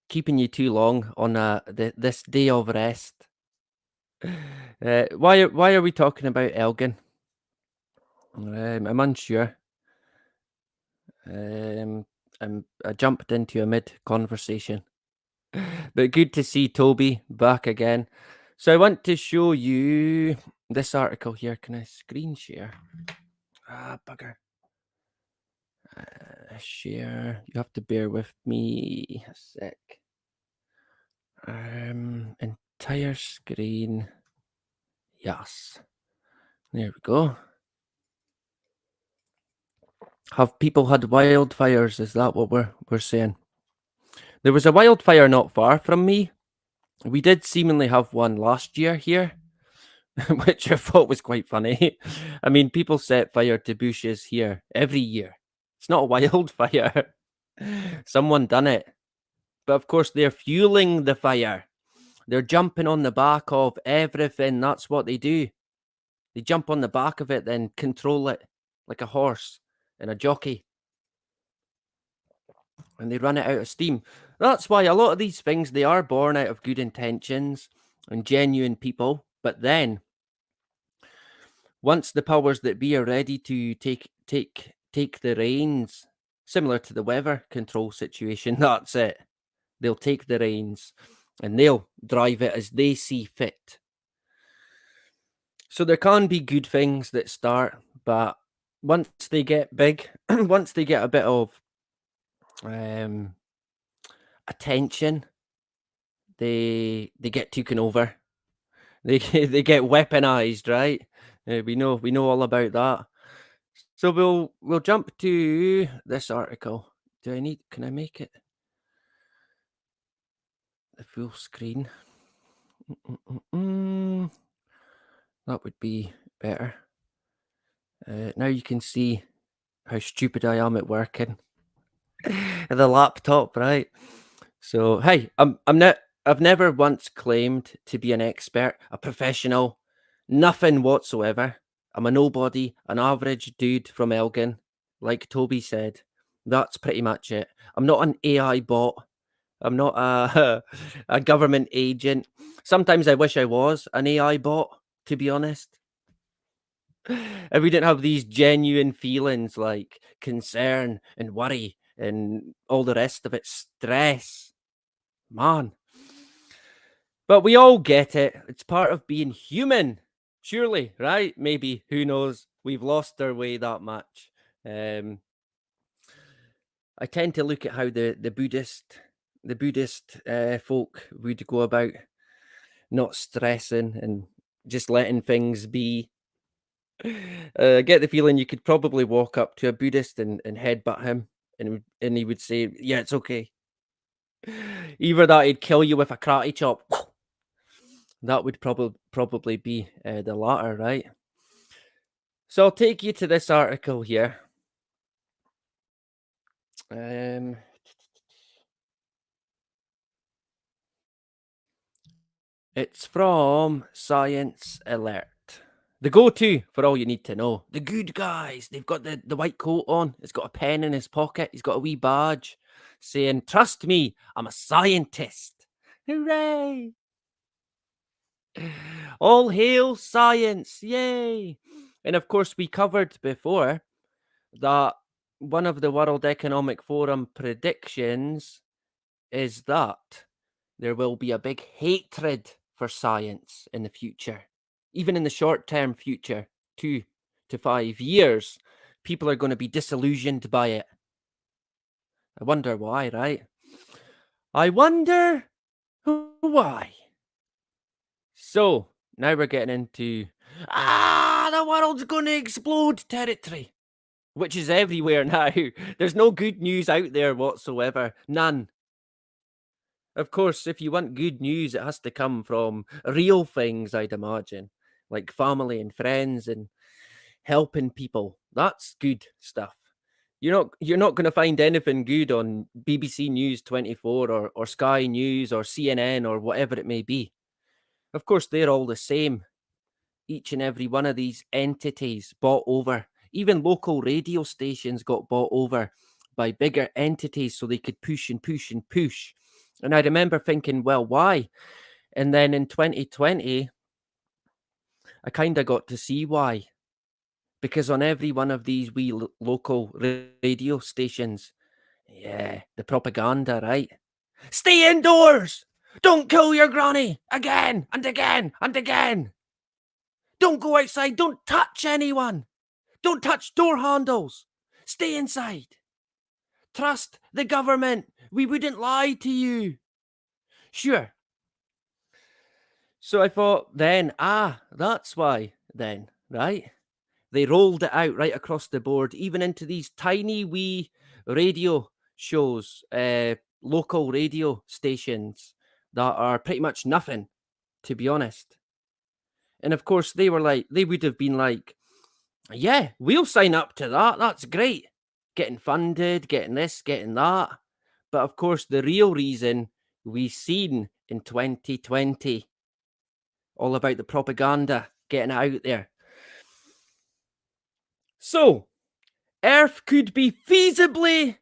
keeping you too long on this day of rest. Why are we talking about Elgin? I'm unsure. I jumped into a mid-conversation. But good to see Toby back again. So I want to show you this article here. Can I screen share? Ah, bugger. Share. You have to bear with me a sec. Entire screen. Yes. There we go. Have people had wildfires? Is that what we're saying? There was a wildfire not far from me. We did seemingly have one last year here, which I thought was quite funny. I mean, people set fire to bushes here every year. It's not a wildfire. Someone done it. But of course, they're fueling the fire. They're jumping on the back of everything. That's what they do. They jump on the back of it, then control it like a horse and a jockey. And they run it out of steam. That's why a lot of these things, they are born out of good intentions and genuine people. But then, once the powers that be are ready to take the reins, similar to the weather control situation, that's it. They'll take the reins and they'll drive it as they see fit. So there can be good things that start, but once they get big, once they get a bit of attention, they get taken over. They get weaponized, right? We know all about that. So we'll jump to this article. Can I make it the full screen? That would be better. Now you can see how stupid I am at working. The laptop, right? So hey, I've never once claimed to be an expert, a professional, nothing whatsoever. I'm a nobody, an average dude from Elgin, like Toby said. That's pretty much it. I'm not an AI bot. I'm not a government agent. Sometimes I wish I was an AI bot, to be honest. And we didn't have these genuine feelings like concern and worry and all the rest of it, stress. Man. But we all get it. It's part of being human. Surely, right? Maybe, who knows? We've lost our way that much. I tend to look at how the Buddhist folk would go about not stressing and just letting things be. I get the feeling you could probably walk up to a Buddhist and headbutt him, and he would say, "Yeah, it's okay." Either that, he'd kill you with a karate chop. That would probably be the latter, right? So I'll take you to this article here. Um, it's from Science Alert. The go-to for all you need to know. The good guys. They've got the white coat on. He's got a pen in his pocket. He's got a wee badge saying, "Trust me, I'm a scientist." Hooray! All hail science. Yay! And of course, we covered before that one of the World Economic Forum predictions is that there will be a big hatred for science in the future. Even in the short term future, 2 to 5 years, people are going to be disillusioned by it. I wonder why, right? I wonder why. So, now we're getting into the world's going to explode territory, which is everywhere now. There's no good news out there whatsoever. None. Of course, if you want good news, it has to come from real things, I'd imagine, like family and friends and helping people. That's good stuff. You're not going to find anything good on BBC News 24 or Sky News or CNN or whatever it may be. Of course, they're all the same. Each and every one of these entities bought over. Even local radio stations got bought over by bigger entities so they could push and push and push. And I remember thinking, well, why? And then in 2020, I kind of got to see why. Because on every one of these wee local radio stations, yeah, the propaganda, right? Stay indoors! Don't kill your granny! Again and again and again! Don't go outside! Don't touch anyone! Don't touch door handles! Stay inside! Trust the government! We wouldn't lie to you! Sure. So I thought then, that's why then, right? They rolled it out right across the board, even into these tiny wee radio shows, local radio stations that are pretty much nothing, to be honest. And of course, they would have been like, yeah, we'll sign up to that. That's great. Getting funded, getting this, getting that. But of course, the real reason we seen in 2020, all about the propaganda, getting it out there. So, Earth could feasibly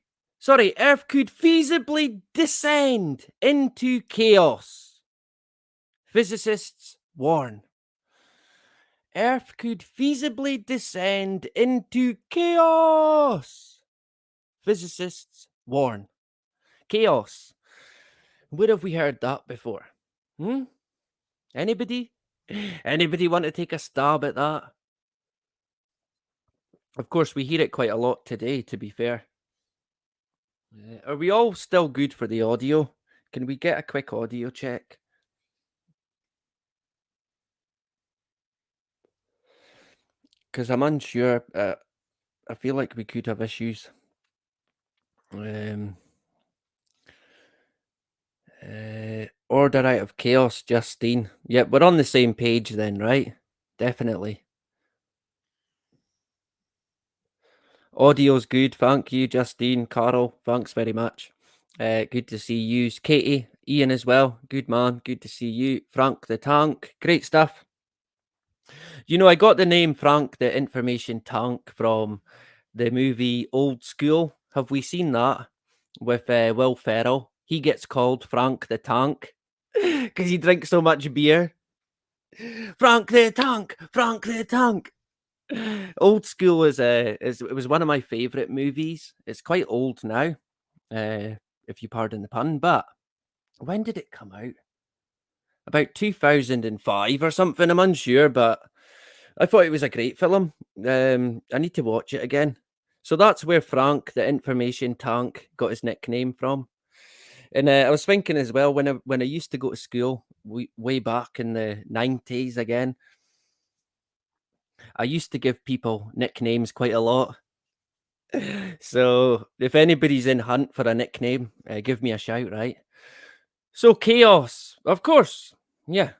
descend into chaos. Physicists warn. Earth could feasibly descend into chaos. Physicists warn. Chaos. Where have we heard that before? Anybody? Anybody want to take a stab at that? Of course, we hear it quite a lot today, to be fair. Are we all still good for the audio? Can we get a quick audio check? Because I'm unsure. I feel like we could have issues. Order out of chaos, Justine. Yep, we're on the same page then, right? Definitely. Audio's good. Thank you, Justine. Carol, thanks very much. Good to see you. Katie, Ian as well. Good man. Good to see you. Frank the Tank. Great stuff. You know, I got the name Frank the Information Tank from the movie Old School. Have we seen that with Will Ferrell? He gets called Frank the Tank because he drinks so much beer. Frank the Tank, Frank the Tank. Old School it was one of my favorite movies. It's quite old now, if you pardon the pun. But when did it come out? About 2005 or something. I'm unsure, but I thought it was a great film. I need to watch it again. So that's where Frank, the Information Tank, got his nickname from. And I was thinking as well, when I used to go to school, way back in the 90s again. I used to give people nicknames quite a lot. So if anybody's in hunt for a nickname, give me a shout, right? So chaos, of course. Yeah.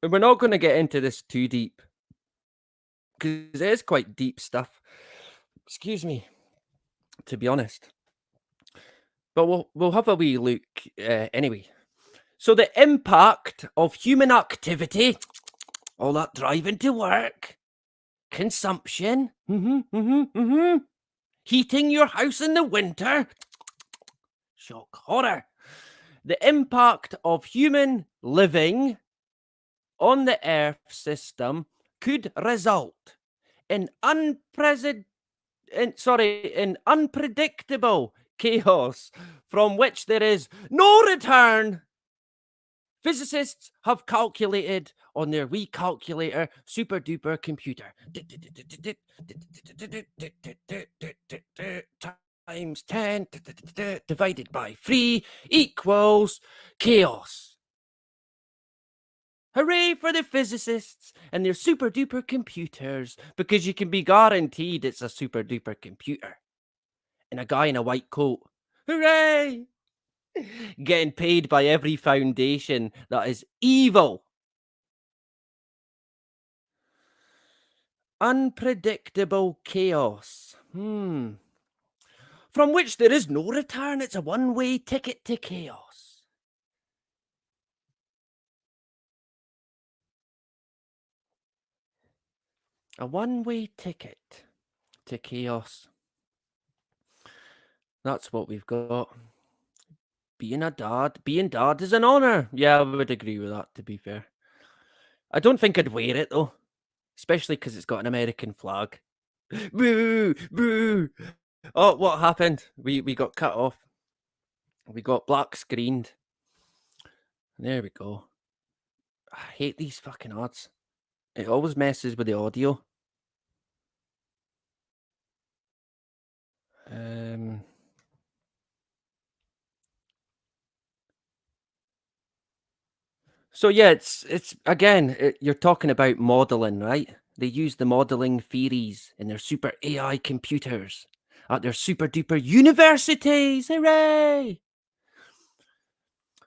We're not going to get into this too deep because it is quite deep stuff. Excuse me, to be honest. But we'll have a wee look anyway. So the impact of human activity, all that driving to work, consumption, heating your house in the winter, shock horror. The impact of human living on the Earth system could result in unpredictable chaos from which there is no return. Physicists have calculated on their wee calculator super duper computer times 10 divided by 3 equals chaos. Hooray for the physicists and their super duper computers, because you can be guaranteed it's a super duper computer. And a guy in a white coat. Hooray! Getting paid by every foundation that is evil. Unpredictable chaos. From which there is no return. It's a one-way ticket to chaos. A one-way ticket to chaos. That's what we've got. Being dad is an honour. Yeah, I would agree with that, to be fair. I don't think I'd wear it, though. Especially because it's got an American flag. Boo! Boo! Oh, what happened? We got cut off. We got black screened. There we go. I hate these fucking ads. It always messes with the audio. So yeah, it's again, you're talking about modeling, right? They use the modeling theories in their super AI computers at their super duper universities. Hooray!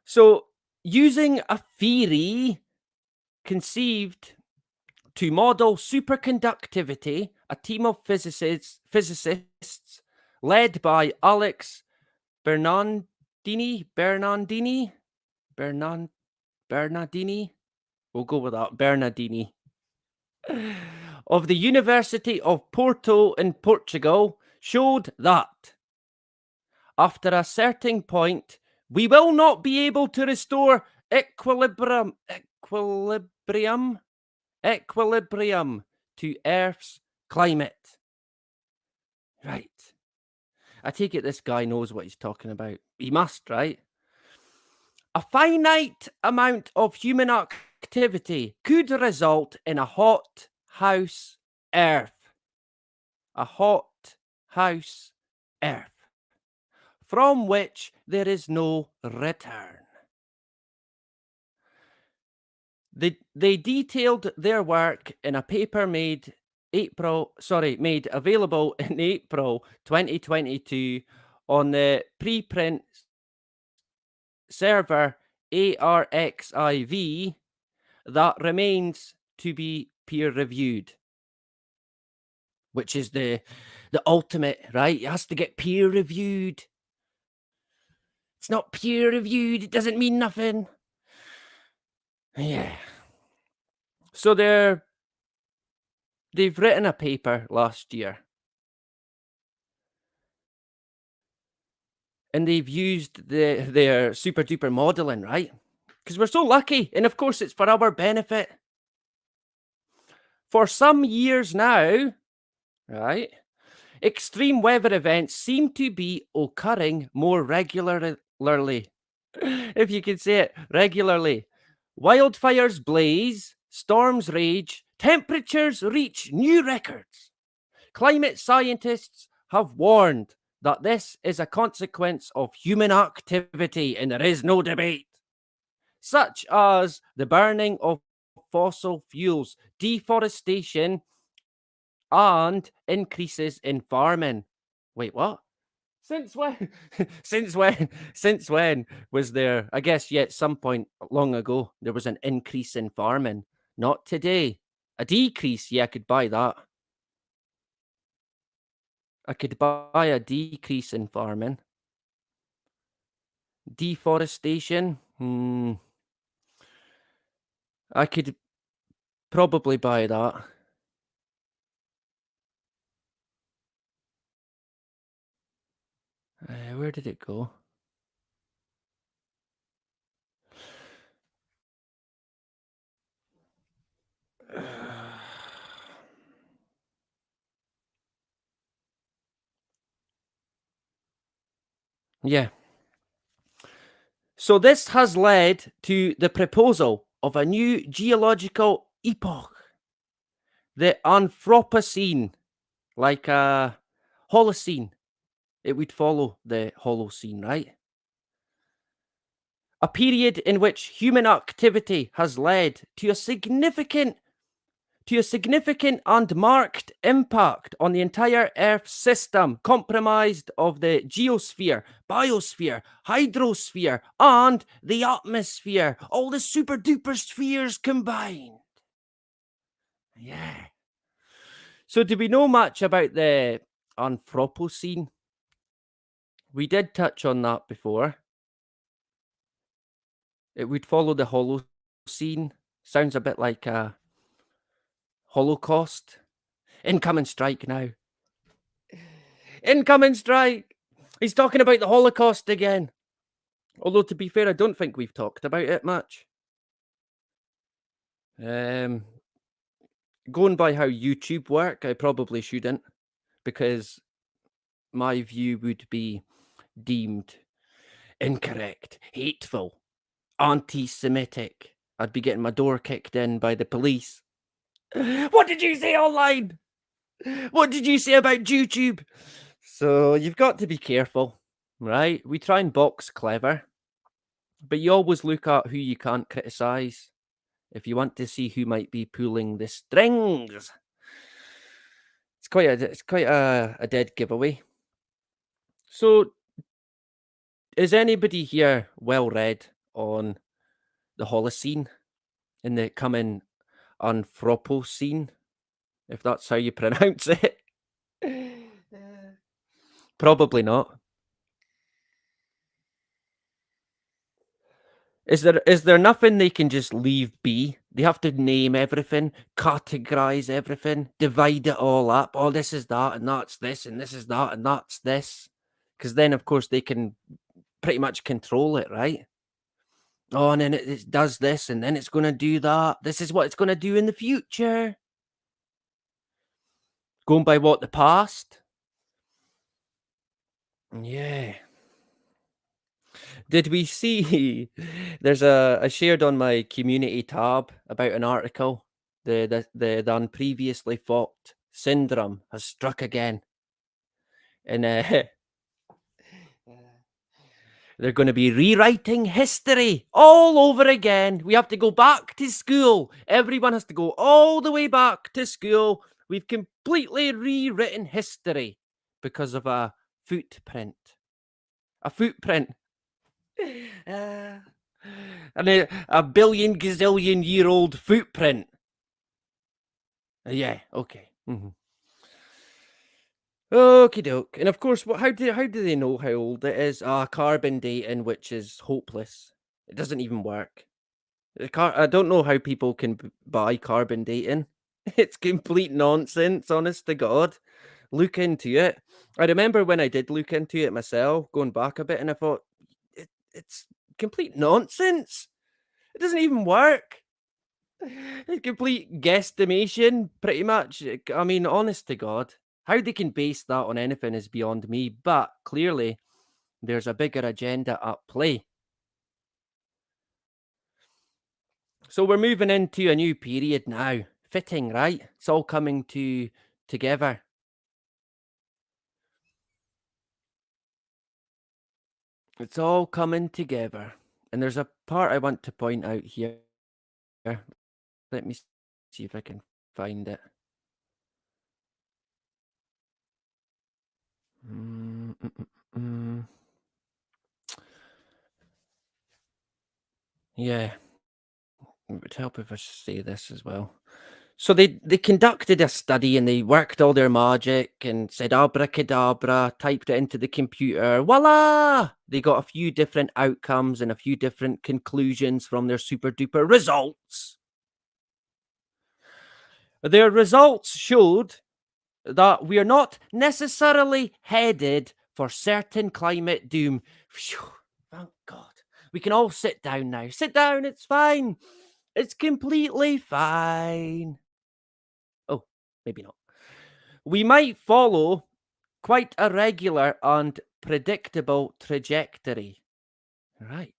So using a theory conceived to model superconductivity, a team of physicists led by Alex Bernardini, we'll go with that, Bernardini, of the University of Porto in Portugal, showed that after a certain point, we will not be able to restore equilibrium to Earth's climate. Right. I take it this guy knows what he's talking about. He must, right? A finite amount of human activity could result in a hot house Earth. A hot house Earth, from which there is no return. They detailed their work in a paper made available in April 2022 on the preprint server ARXIV that remains to be peer reviewed, which is the ultimate, right? It has to get peer reviewed. It's not peer reviewed, it doesn't mean nothing. Yeah. So they've written a paper last year. And they've used their super duper modeling, right? Because we're so lucky. And of course, it's for our benefit. For some years now, right, extreme weather events seem to be occurring more regularly. If you could say it, regularly. Wildfires blaze, storms rage, temperatures reach new records. Climate scientists have warned that this is a consequence of human activity, and there is no debate. such as the burning of fossil fuels, deforestation, and increases in farming. Wait, what? Since when? since when? Since when was there? I guess, yeah, at some point long ago, there was an increase in farming. Not today. A decrease, yeah, I could buy that. I could buy a decrease in farming. Deforestation, I could probably buy that. Where did it go? Yeah. So this has led to the proposal of a new geological epoch, the Anthropocene, like a Holocene. It would follow the Holocene, right? A period in which human activity has led to a significant and marked impact on the entire Earth system, comprised of the geosphere, biosphere, hydrosphere, and the atmosphere. All the super duper spheres combined. Yeah. So, do we know much about the Anthropocene? We did touch on that before. It would follow the Holocene. Sounds a bit like a Holocaust. Incoming strike now. Incoming strike! He's talking about the Holocaust again. Although, to be fair, I don't think we've talked about it much. Going by how YouTube work, I probably shouldn't, because my view would be deemed incorrect, hateful, anti-Semitic. I'd be getting my door kicked in by the police. What did you say online? What did you say about YouTube? So you've got to be careful, right? We try and box clever, but you always look at who you can't criticize if you want to see who might be pulling the strings. It's quite a dead giveaway. So, is anybody here well read on the Holocene in the coming Anthropocene, if that's how you pronounce it? Probably not. Is there nothing they can just leave be? They have to name everything, categorize everything, divide it all up. Oh, this is that, and that's this, and this is that, and that's this. Because then, of course, they can pretty much control it, right? Oh, and then it does this, and then it's going to do that. This is what it's going to do in the future. Going by what, the past? Yeah. Did we see? There's I shared on my community tab about an article. The unpreviously fought syndrome has struck again, and they're going to be rewriting history all over again. We have to go back to school. Everyone has to go all the way back to school. We've completely rewritten history because of a footprint. A footprint. And a billion gazillion year old footprint. Yeah, okay. Okie doke. And of course, how do they know how old it is? Carbon dating, which is hopeless. It doesn't even work. I don't know how people can buy carbon dating. It's complete nonsense, honest to God. Look into it. I remember when I did look into it myself, going back a bit, and I thought, it's complete nonsense. It doesn't even work. It's complete guesstimation, pretty much. I mean, honest to God, how they can base that on anything is beyond me, but clearly there's a bigger agenda at play. So we're moving into a new period now. Fitting, right? It's all coming together. It's all coming together. And there's a part I want to point out here. Let me see if I can find it. Mm, mm, mm, mm. Yeah, it would help if I say this as well. So they conducted a study and they worked all their magic and said abracadabra, typed it into the computer, voila! They got a few different outcomes and a few different conclusions from their super duper results. Their results showed that we are not necessarily headed for certain climate doom. Phew, thank God. We can all sit down now. Sit down, it's fine. It's completely fine. Oh, maybe not. We might follow quite a regular and predictable trajectory. Right.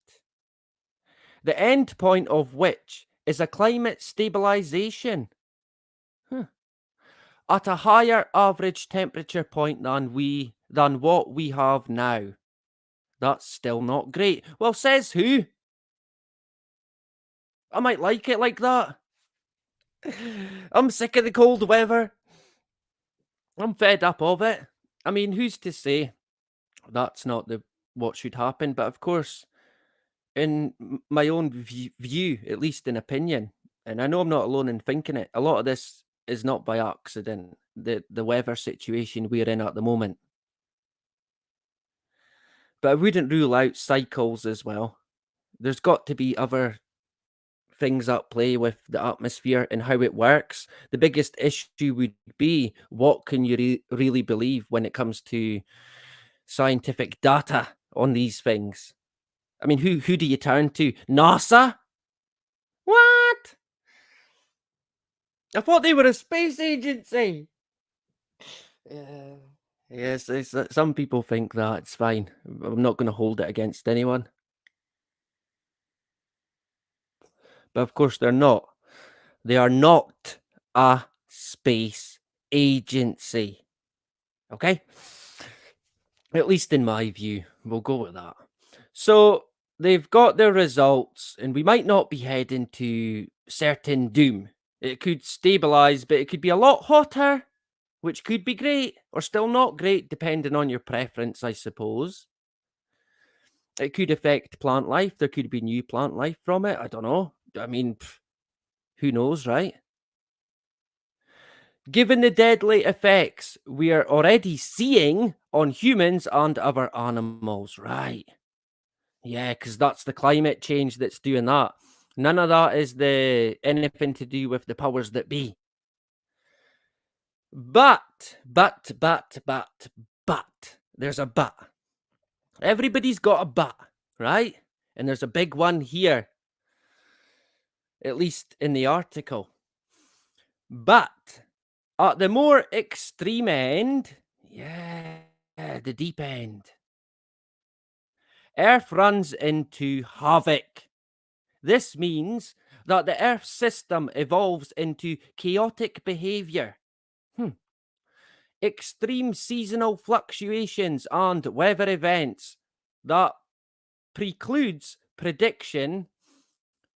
The end point of which is a climate stabilization. At a higher average temperature point than what we have now. That's still not great. Well, says who? I might like it like that. I'm sick of the cold weather. I'm fed up of it. I mean, who's to say that's not what should happen? But of course, in my own view, at least in opinion, and I know I'm not alone in thinking it, a lot of this is not by accident. The weather situation we're in at the moment. But I wouldn't rule out cycles as well. There's got to be other things at play with the atmosphere and how it works. The biggest issue would be what can you really believe when it comes to scientific data on these things? I mean, who do you turn to? NASA? What? I thought they were a space agency. Yes, some people think that. It's fine. I'm not going to hold it against anyone. But of course, they're not. They are not a space agency. Okay? At least in my view, we'll go with that. So they've got their results, and we might not be heading to certain doom. It could stabilize, but it could be a lot hotter, which could be great or still not great, depending on your preference, I suppose. It could affect plant life. There could be new plant life from it. I don't know. I mean, who knows, right? Given the deadly effects we are already seeing on humans and other animals, right? Yeah, because that's the climate change that's doing that. None of that is anything to do with the powers that be. But, there's a but. Everybody's got a but, right? And there's a big one here, at least in the article. But at the more extreme end, the deep end, Earth runs into havoc. This means that the Earth system evolves into chaotic behavior. Extreme seasonal fluctuations and weather events that precludes prediction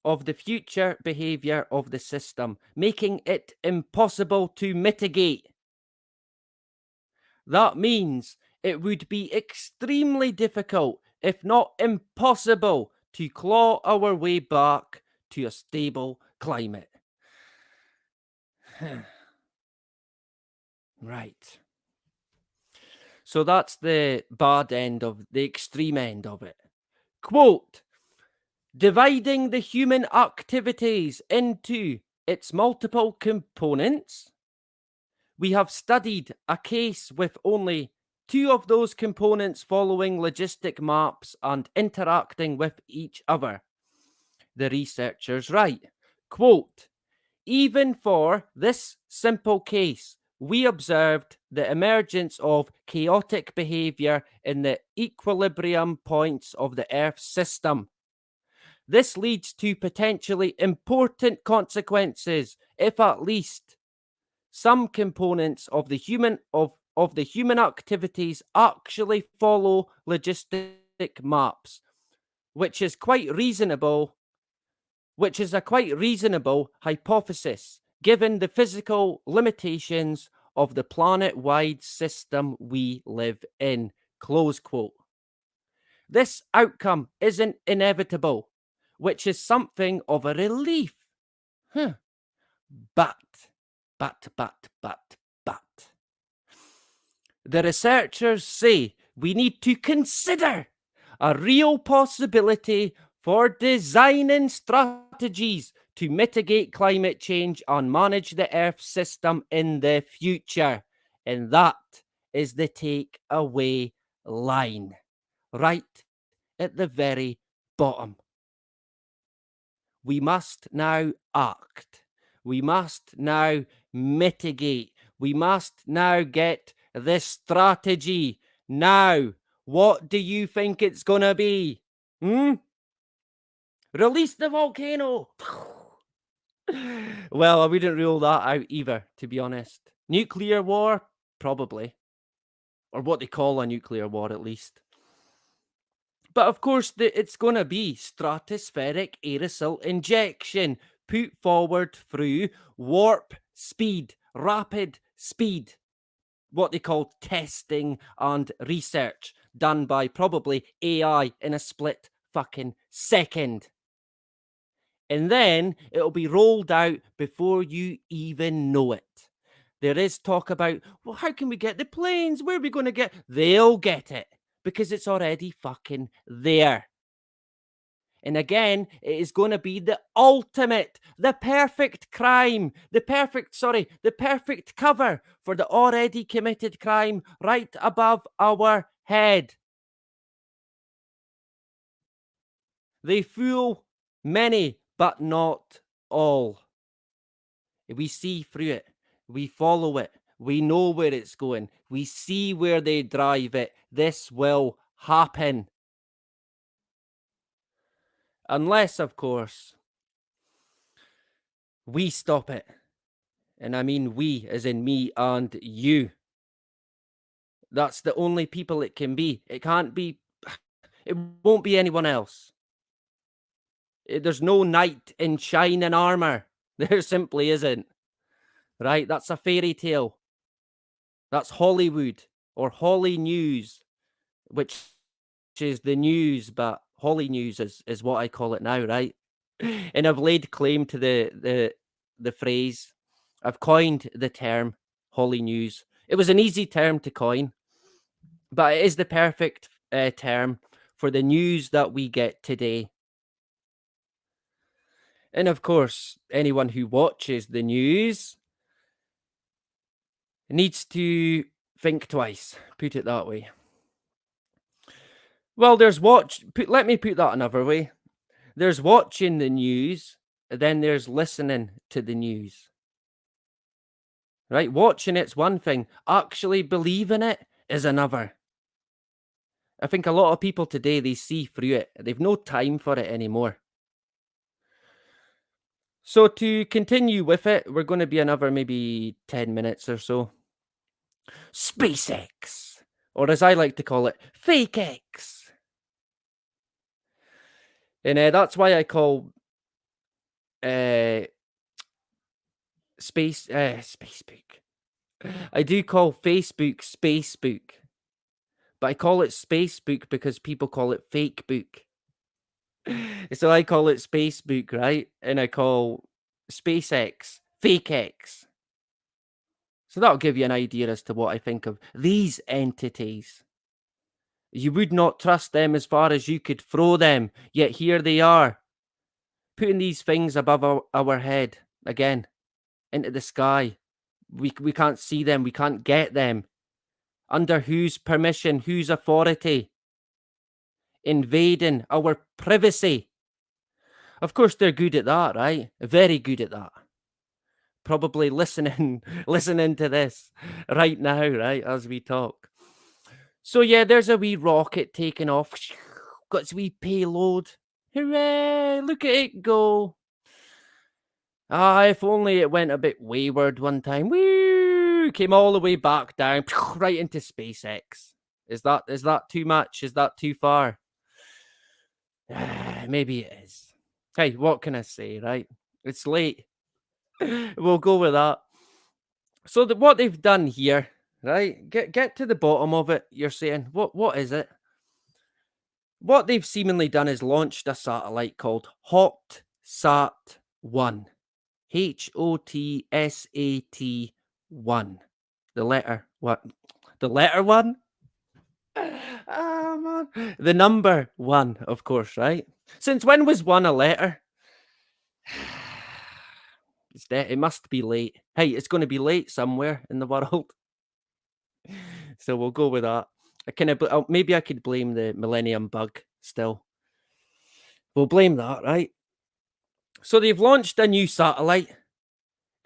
of the future behavior of the system, making it impossible to mitigate. That means it would be extremely difficult, if not impossible, to claw our way back to a stable climate. Right. So that's the bad end of the extreme end of it. Quote, dividing the human activities into its multiple components, we have studied a case with only two of those components following logistic maps and interacting with each other. The researchers write, quote, even for this simple case, we observed the emergence of chaotic behavior in the equilibrium points of the Earth system. This leads to potentially important consequences if at least some components of the human activities actually follow logistic maps. which is a quite reasonable hypothesis given the physical limitations of the planet-wide system we live in. Close quote. This outcome isn't inevitable, which is something of a relief. Huh. But. The researchers say we need to consider a real possibility for designing strategies to mitigate climate change and manage the Earth system in the future. And that is the takeaway line, right at the very bottom. We must now act. We must now mitigate. We must now get this strategy. Now, what do you think it's going to be? Release the volcano. Well, I wouldn't rule that out either, to be honest. Nuclear war? Probably. Or what they call a nuclear war, at least. But of course, it's going to be stratospheric aerosol injection put forward through warp speed, rapid speed, what they call testing and research, done by probably AI in a split fucking second. And then it'll be rolled out before you even know it. There is talk about, well, how can we get the planes? Where are we going to get? They'll get it because it's already fucking there. And again, it is going to be the ultimate, the perfect crime, the perfect cover for the already committed crime right above our head. They fool many, but not all. We see through it. We follow it. We know where it's going. We see where they drive it. This will happen. Unless, of course, we stop it. And I mean we, as in me and you. That's the only people it can be. It can't be, it won't be anyone else. There's no knight in shining armor. There simply isn't. Right? That's a fairy tale. That's Hollywood or Holly News, which is the news, but Holly News is what I call it now, right? And I've laid claim to the phrase. I've coined the term Holly News. It was an easy term to coin, but it is the perfect term for the news that we get today. And of course, anyone who watches the news needs to think twice, put it that way. Well, let me put that another way. There's watching the news, then there's listening to the news. Right? Watching it's one thing, actually believing it is another. I think a lot of people today, they see through it. They've no time for it anymore. So to continue with it, we're going to be another maybe 10 minutes or so. SpaceX, or as I like to call it, Fake X. And that's why I call Facebook. I do call Facebook Spacebook, but I call it Spacebook because people call it Fake Book. So I call it Spacebook, right? And I call SpaceX Fake X. So that'll give you an idea as to what I think of these entities. You would not trust them as far as you could throw them, yet here they are, putting these things above our head, again, into the sky. We can't see them, we can't get them. Under whose permission, whose authority? Invading our privacy. Of course, they're good at that, right? Very good at that. Probably listening to this right now, right, as we talk. So yeah, there's a wee rocket taking off. Got its wee payload. Hooray! Look at it go. If only it went a bit wayward one time. Woo! Came all the way back down, right into SpaceX. Is that too much? Is that too far? Maybe it is. Hey, what can I say, right? It's late. We'll go with that. So what they've done here, right? Get to the bottom of it. You're saying what is it? What they've seemingly done is launched a satellite called HotSat 1. HOTSAT 1. The letter what? The letter 1? Ah, man. The number 1, of course, right? Since when was 1 a letter? It must be late. Hey, it's going to be late somewhere in the world. So we'll go with that. Maybe I could blame the Millennium Bug still. We'll blame that, right? So they've launched a new satellite,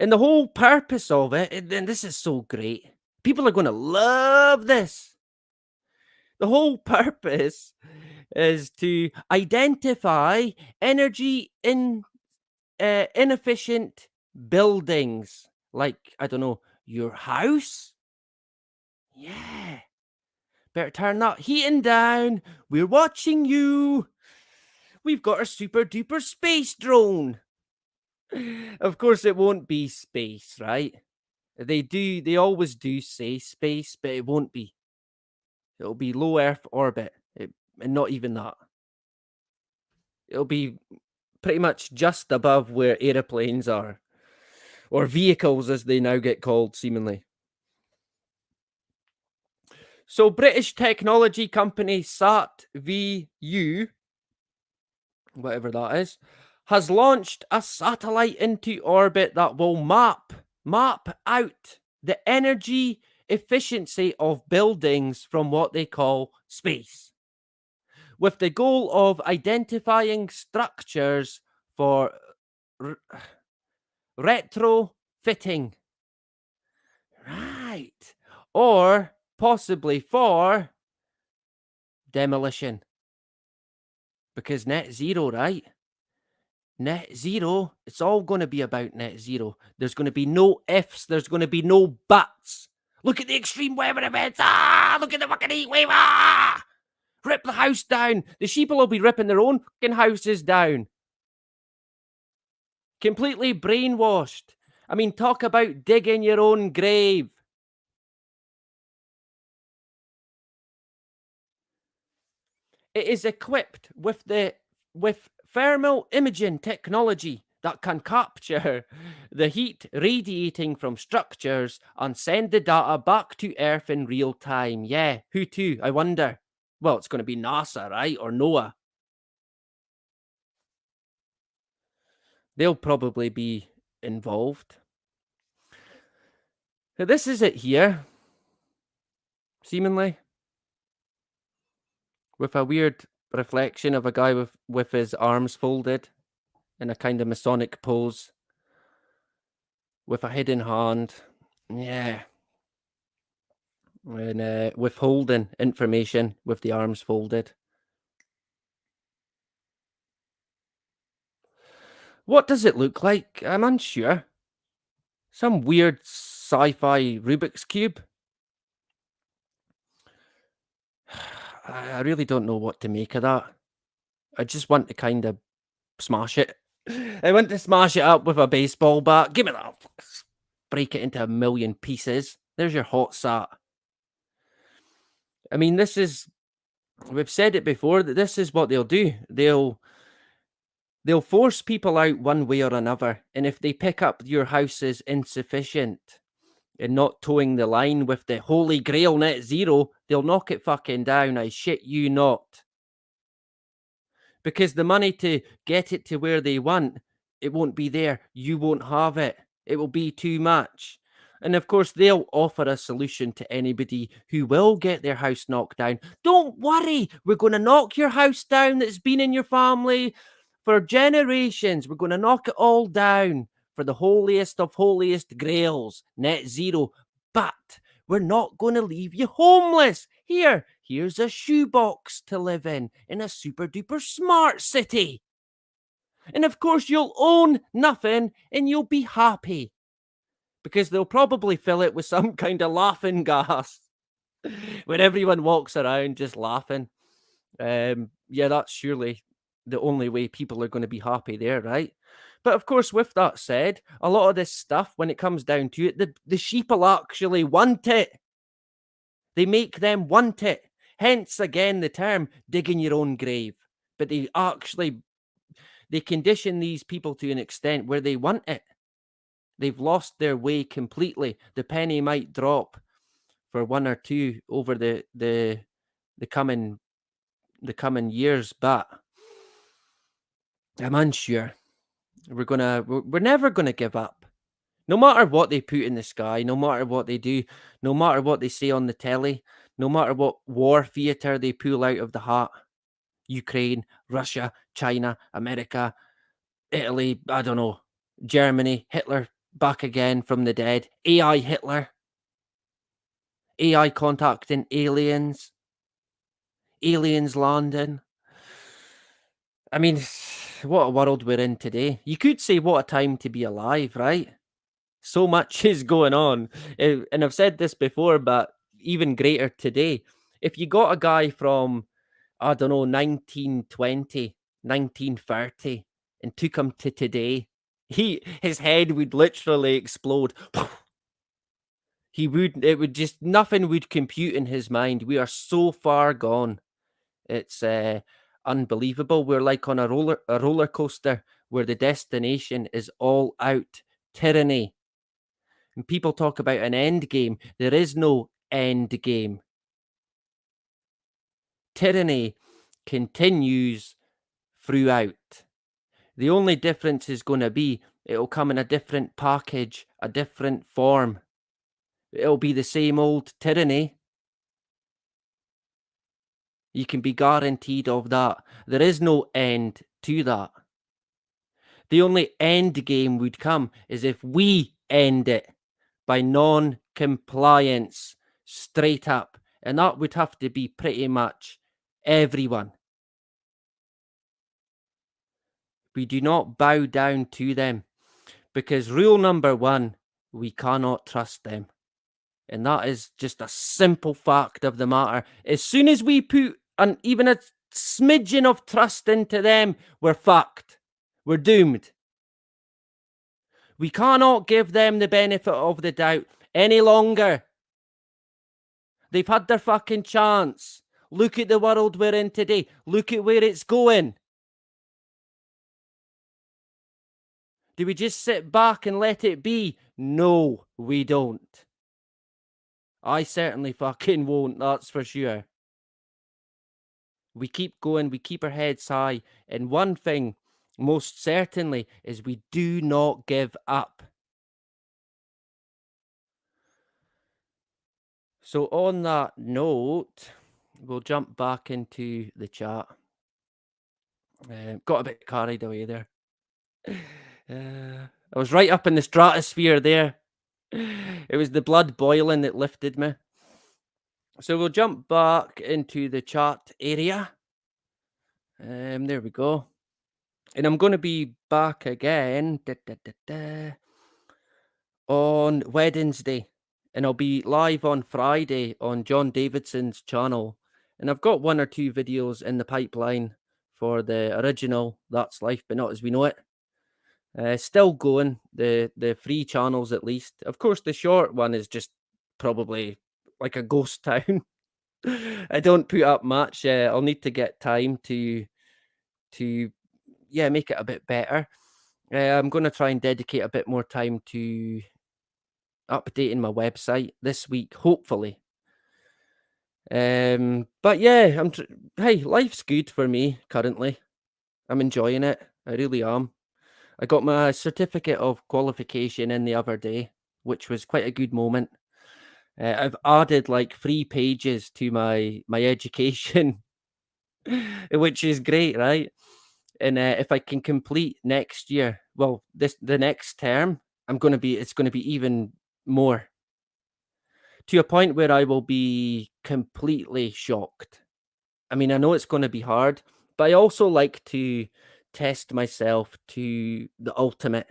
and the whole purpose of it, and this is so great. People are going to love this. The whole purpose is to identify energy inefficient buildings, like, I don't know, your house. Yeah. Better turn that heating down. We're watching you. We've got our super duper space drone. Of course, it won't be space, right? They always do say space, but it won't be. It'll be low Earth orbit, and not even that. It'll be pretty much just above where aeroplanes are, or vehicles as they now get called, seemingly. So British technology company SatVu, whatever that is, has launched a satellite into orbit that will map out the energy efficiency of buildings from what they call space, with the goal of identifying structures for retrofitting. Right. Or possibly for demolition. Because net zero, right? Net zero, it's all going to be about net zero. There's going to be no ifs, there's going to be no buts. Look at the extreme weather events. Look at the fucking heat wave. Rip the house down. The sheeple will be ripping their own fucking houses down. Completely brainwashed. I mean, talk about digging your own grave. It is equipped with thermal imaging technology that can capture the heat radiating from structures and send the data back to Earth in real time. Yeah, who to, I wonder? Well, it's going to be NASA, right? Or NOAA. They'll probably be involved. Now, this is it here, seemingly, with a weird reflection of a guy with his arms folded in a kind of Masonic pose, with a hidden hand. Yeah. And withholding information with the arms folded. What does it look like? I'm unsure. Some weird sci-fi Rubik's Cube. I really don't know what to make of that. I just want to kind of smash it. I want to smash it up with a baseball bat. Give me that. Break it into a million pieces. There's your hot sat. I mean, we've said it before, that this is what they'll do. They'll force people out one way or another. And if they pick up your house is insufficient and not towing the line with the holy grail net zero, they'll knock it fucking down. I shit you not. Because the money to get it to where they want, it won't be there. You won't have it. It will be too much. And of course, they'll offer a solution to anybody who will get their house knocked down. Don't worry, we're going to knock your house down that's been in your family for generations. We're going to knock it all down for the holiest of holiest grails, net zero. But we're not going to leave you homeless. Here's a shoebox to live in a super duper smart city. And of course, you'll own nothing and you'll be happy. Because they'll probably fill it with some kind of laughing gas where everyone walks around just laughing. Yeah, that's surely the only way people are going to be happy there, right? But of course, with that said, a lot of this stuff, when it comes down to it, the sheep will actually want it. They make them want it. Hence, again, the term digging your own grave. But they condition these people to an extent where they want it. They've lost their way completely. The penny might drop for one or two over the coming years, but I'm unsure. We're never gonna give up. No matter what they put in the sky, no matter what they do, no matter what they say on the telly, no matter what war theatre they pull out of the hat. Ukraine, Russia, China, America, Italy, I don't know, Germany, Hitler back again from the dead, AI Hitler, AI contacting aliens, aliens landing. I mean, what a world we're in today. You could say what a time to be alive, right? So much is going on. And I've said this before, but even greater today. If you got a guy from, I don't know, 1920, 1930, and took him to today, his head would literally explode. Nothing would compute in his mind. We are so far gone. It's unbelievable. We're like on a roller coaster where the destination is all out tyranny. And people talk about an end game. There is no end game. Tyranny continues throughout. The only difference is going to be it'll come in a different package, a different form. It'll be the same old tyranny. You can be guaranteed of that. There is no end to that. The only end game would come is if we end it by non-compliance, straight up. And that would have to be pretty much everyone. We do not bow down to them because rule number one, we cannot trust them. And that is just a simple fact of the matter. As soon as we put even a smidgen of trust into them, we're fucked. We're doomed. We cannot give them the benefit of the doubt any longer. They've had their fucking chance. Look at the world we're in today. Look at where it's going. Do we just sit back and let it be? No, we don't. I certainly fucking won't, that's for sure. We keep going, we keep our heads high, and one thing, most certainly, is we do not give up. So on that note, we'll jump back into the chat. Got a bit carried away there. I was right up in the stratosphere there. It was the blood boiling that lifted me. So we'll jump back into the chat area. There we go. And I'm going to be back again on Wednesday. And I'll be live on Friday on John Davidson's channel. And I've got one or two videos in the pipeline for the original That's Life, but Not As We Know It. Still going, the free channels at least. Of course, the short one is just probably like a ghost town. I don't put up much. I'll need to get time to make it a bit better. I'm going to try and dedicate a bit more time to updating my website this week, hopefully. But yeah, hey, life's good for me currently. I'm enjoying it. I really am. I got my certificate of qualification in the other day, which was quite a good moment. I've added like 3 pages to my education, which is great, right? And if I can complete next year, well, the next term, it's going to be even more, to a point where I will be completely shocked. I mean, I know it's going to be hard, but I also like to test myself to the ultimate.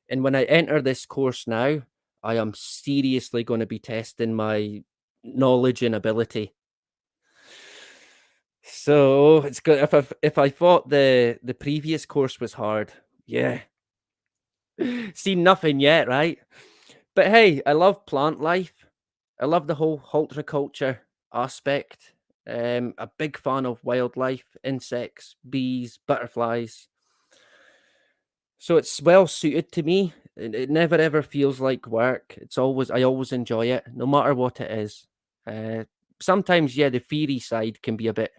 And when I enter this course now, I am seriously going to be testing my knowledge and ability. So it's good if I thought the previous course was hard, yeah. Seen nothing yet, right? But hey, I love plant life. I love the whole horticulture aspect. A big fan of wildlife, insects, bees, butterflies. So it's well suited to me. It never ever feels like work. I always enjoy it, no matter what it is. Uh, Sometimes, yeah, the theory side can be a bit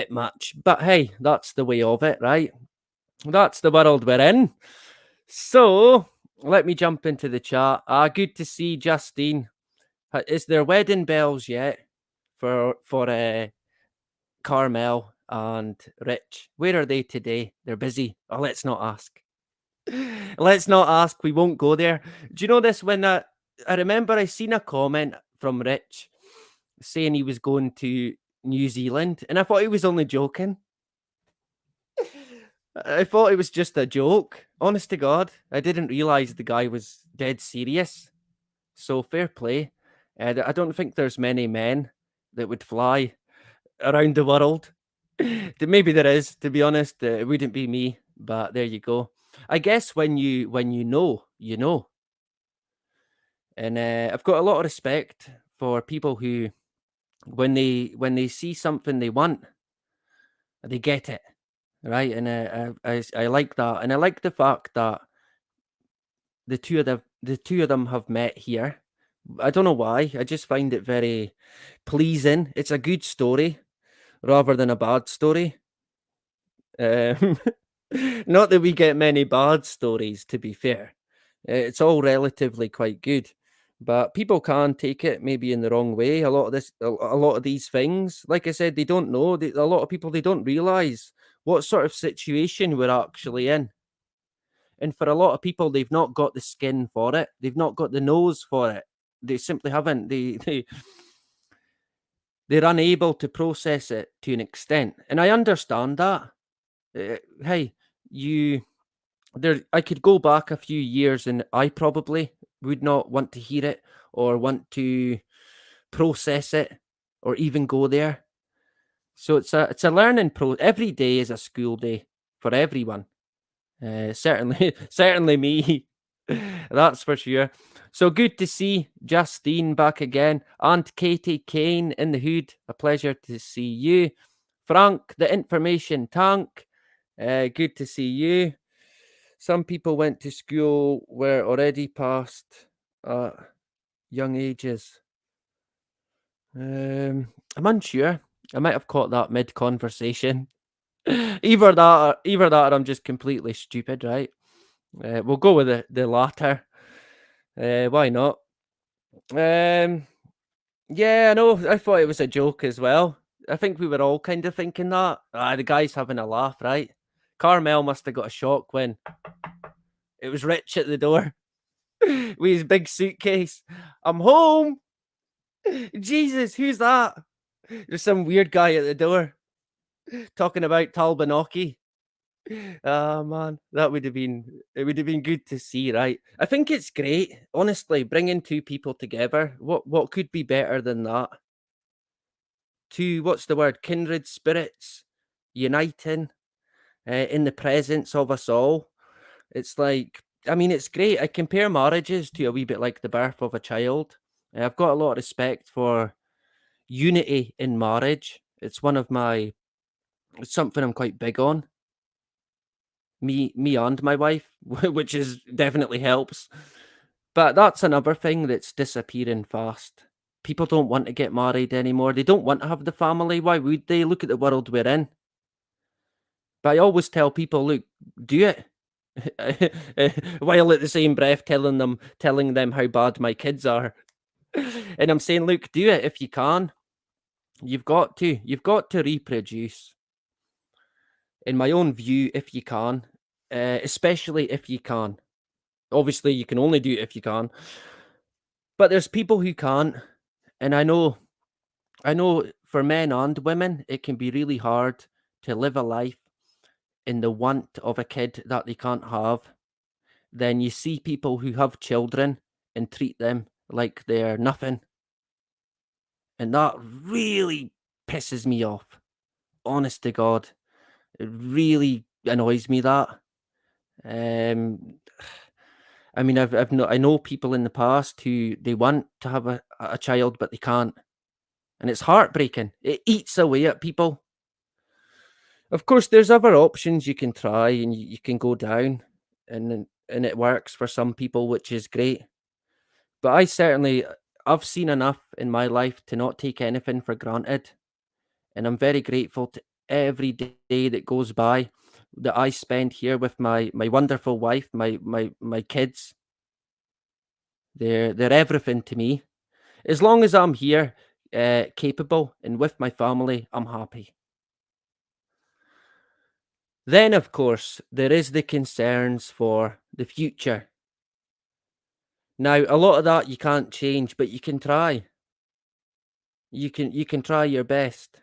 much, but hey, that's the way of it, right? That's the world we're in. So let me jump into the chat. Good to see Justine. Is there wedding bells yet for Carmel and Rich? Where are they today? They're busy. Oh, let's not ask. Let's not ask. We won't go there. Do you know this? When I remember I seen a comment from Rich saying he was going to New Zealand, and I thought he was only joking. I thought it was just a joke. Honest to God, I didn't realize the guy was dead serious. So fair play. I don't think there's many men that would fly around the world. Maybe there is, to be honest. It wouldn't be me, but there you go. I guess when you know, you know. And I've got a lot of respect for people who, when they see something they want, they get it, right? And I like that, and I like the fact that the two of them have met here. I don't know why. I just find it very pleasing. It's a good story rather than a bad story. Um, not that we get many bad stories, to be fair. It's all relatively quite good, but people can take it maybe in the wrong way. A lot of these things, like I said, they don't know. A lot of people they don't realize what sort of situation we're actually in. And for a lot of people, they've not got the skin for it. They've not got the nose for it. They simply haven't. They're unable to process it to an extent, and I understand that. Hey, you there. I could go back a few years, and I probably would not want to hear it or want to process it or even go there. So it's a learning pro. Every day is a school day for everyone. Certainly, certainly me. That's for sure. So good to see Justine back again. Aunt Katie Kane in the hood. A pleasure to see you. Frank, the information tank. Good to see you. Some people went to school were already past young ages. I'm unsure. I might have caught that mid conversation. Either that, or I'm just completely stupid, right? We'll go with the latter. Why not? Yeah, I know. I thought it was a joke as well. I think we were all kind of thinking that. The guy's having a laugh, right? Carmel must have got a shock when it was Rich at the door with his big suitcase. I'm home. Jesus, who's that? There's some weird guy at the door talking about Talbanaki. Oh man, it would have been good to see, right? I think it's great, honestly, bringing two people together. What could be better than that? Two, what's the word? Kindred spirits uniting in the presence of us all. It's like, I mean, it's great. I compare marriages to a wee bit like the birth of a child. I've got a lot of respect for unity in marriage. It's something I'm quite big on. Me and my wife, which is definitely helps. But that's another thing that's disappearing fast. People don't want to get married anymore. They don't want to have the family. Why would they? Look at the world we're in. But I always tell people, look, do it. While at the same breath telling them how bad my kids are. And I'm saying, look, do it if you can. You've got to. You've got to reproduce. In my own view, if you can. Especially if you can. Obviously, you can only do it if you can. But there's people who can't. And I know for men and women, it can be really hard to live a life in the want of a kid that they can't have. Then you see people who have children and treat them like they're nothing. And that really pisses me off. honest to God. It really annoys me that. I mean, I know people in the past who they want to have a child, but they can't. And it's heartbreaking. It eats away at people. Of course, there's other options you can try, and you can go down, and it works for some people, which is great. But I've seen enough in my life to not take anything for granted. And I'm very grateful to every day that goes by that I spend here with my wonderful wife, my kids. They're everything to me. As long as I'm here, capable and with my family, I'm happy. Then, of course, there is the concerns for the future. Now, a lot of that you can't change, but you can try. You can try your best.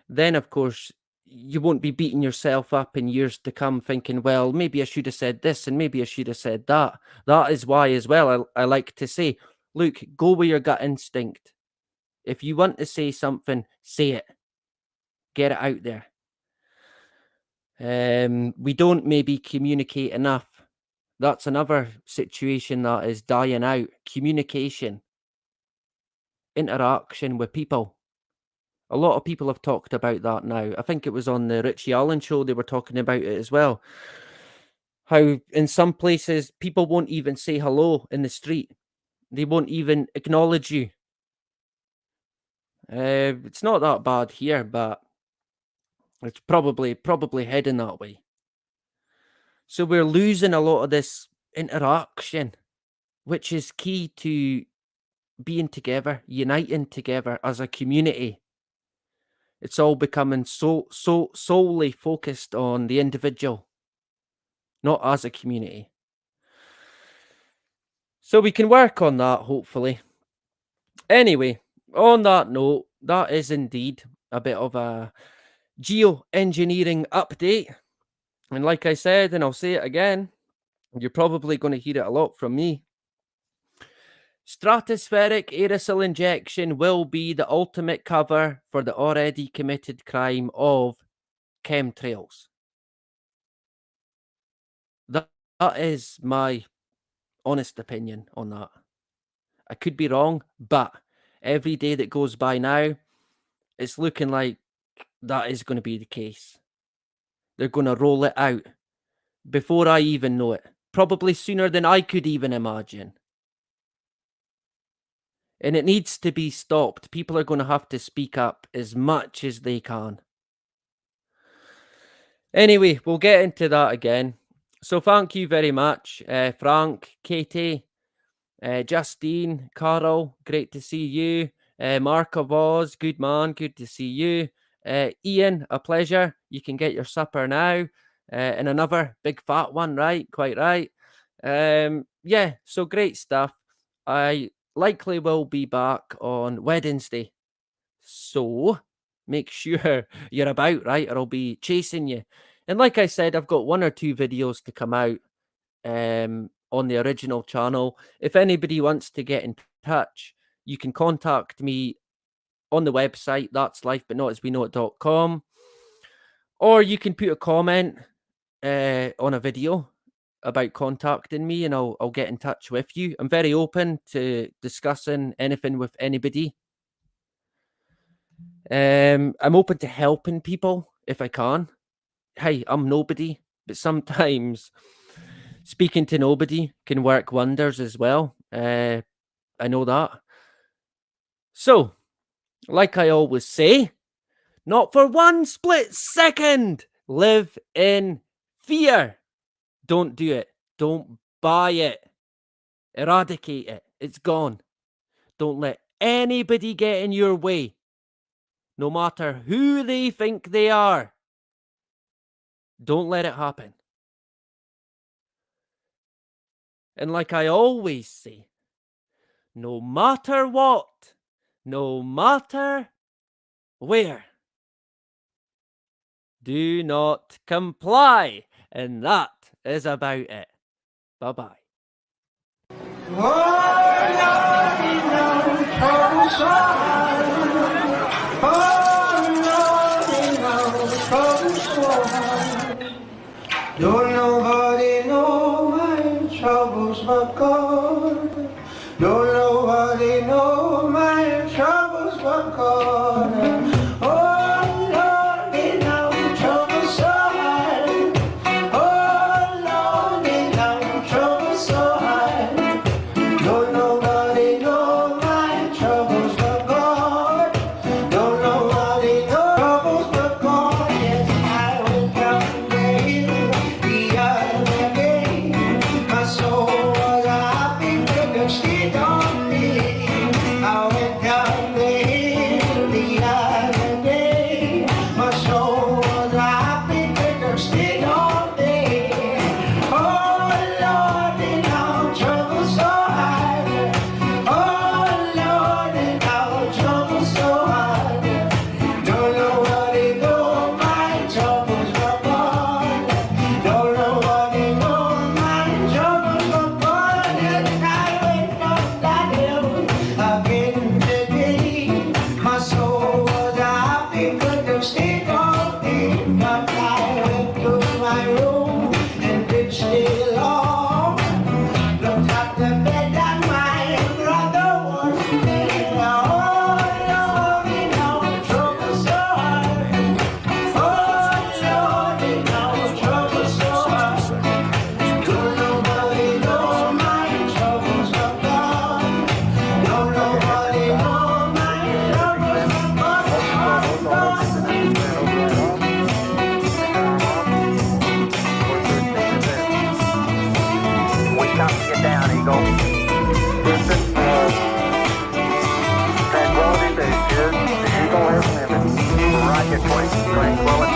Then, of course, you won't be beating yourself up in years to come thinking, well, maybe I should have said this and maybe I should have said that. That is why, as well, I like to say, look, go with your gut instinct. If you want to say something, say it. Get it out there. We don't maybe communicate enough. That's another situation that is dying out. Communication, interaction with people. A lot of people have talked about that now. I think it was on the Richie Allen show, they were talking about it as well. How in some places people won't even say hello in the street. They won't even acknowledge you. It's not that bad here, but it's probably heading that way. So we're losing a lot of this interaction, which is key to being together, uniting together as a community. It's all becoming so solely focused on the individual, not as a community. So we can work on that, hopefully. Anyway, on that note, that is indeed a bit of a geoengineering update. And like I said, and I'll say it again, you're probably going to hear it a lot from me. Stratospheric aerosol injection will be the ultimate cover for the already committed crime of chemtrails. That is my honest opinion on that. I could be wrong, but every day that goes by now, it's looking like that is going to be the case. They're going to roll it out before I even know it, probably sooner than I could even imagine. And it needs to be stopped. People are going to have to speak up as much as they can. Anyway, we'll get into that again. So thank you very much, Frank, Katie, Justine, Carol, great to see you. Mark of Oz, good man, good to see you. Ian, a pleasure. You can get your supper now. And another big fat one, right? Quite right. Yeah, so great stuff. I likely will be back on Wednesday. So make sure you're about, right? Or I'll be chasing you. And like I said, I've got 1 or 2 videos to come out on the original channel. If anybody wants to get in touch, you can contact me on the website, that's lifebutnotasweknowit.com, or you can put a comment on a video about contacting me and I'll get in touch with you. I'm very open to discussing anything with anybody. I'm open to helping people if I can. Hey, I'm nobody, but sometimes speaking to nobody can work wonders as well. I know that. So, like I always say, not for one split second live in fear. Don't do it. Don't buy it. Eradicate it. It's gone. Don't let anybody get in your way, no matter who they think they are. Don't let it happen. And like I always say, no matter what, no matter where, do not comply. And that is about it. Bye-bye. Oh, Lord, were gone. Oh Lord, they know trouble so hard. Oh Lord, they know trouble so hard. Don't nobody know my troubles were gone. Don't nobody know troubles were gone. Yes, I went down the other day. My soul was a happy because she don't me. I went down the other day. My soul was a happy because she don't me. Oh Lord, they know trouble so hard. Oh Lord, they know trouble so hard. Don't nobody know my troubles were gone. Don't nobody know my troubles were gone. And I went up that hill again today. My soul was happy, couldn't stay all day. But I went to my room and did stay long. Looked at the bed and my brother was there. Oh Lord, they know trouble so hard. Oh Lord, they know trouble so hard. Don't nobody know my troubles are gone. Don't nobody know my troubles are gone. We got to get down, Eagle. Listen, tranquility base here. The Eagle has landed. Rocket point, tranquility.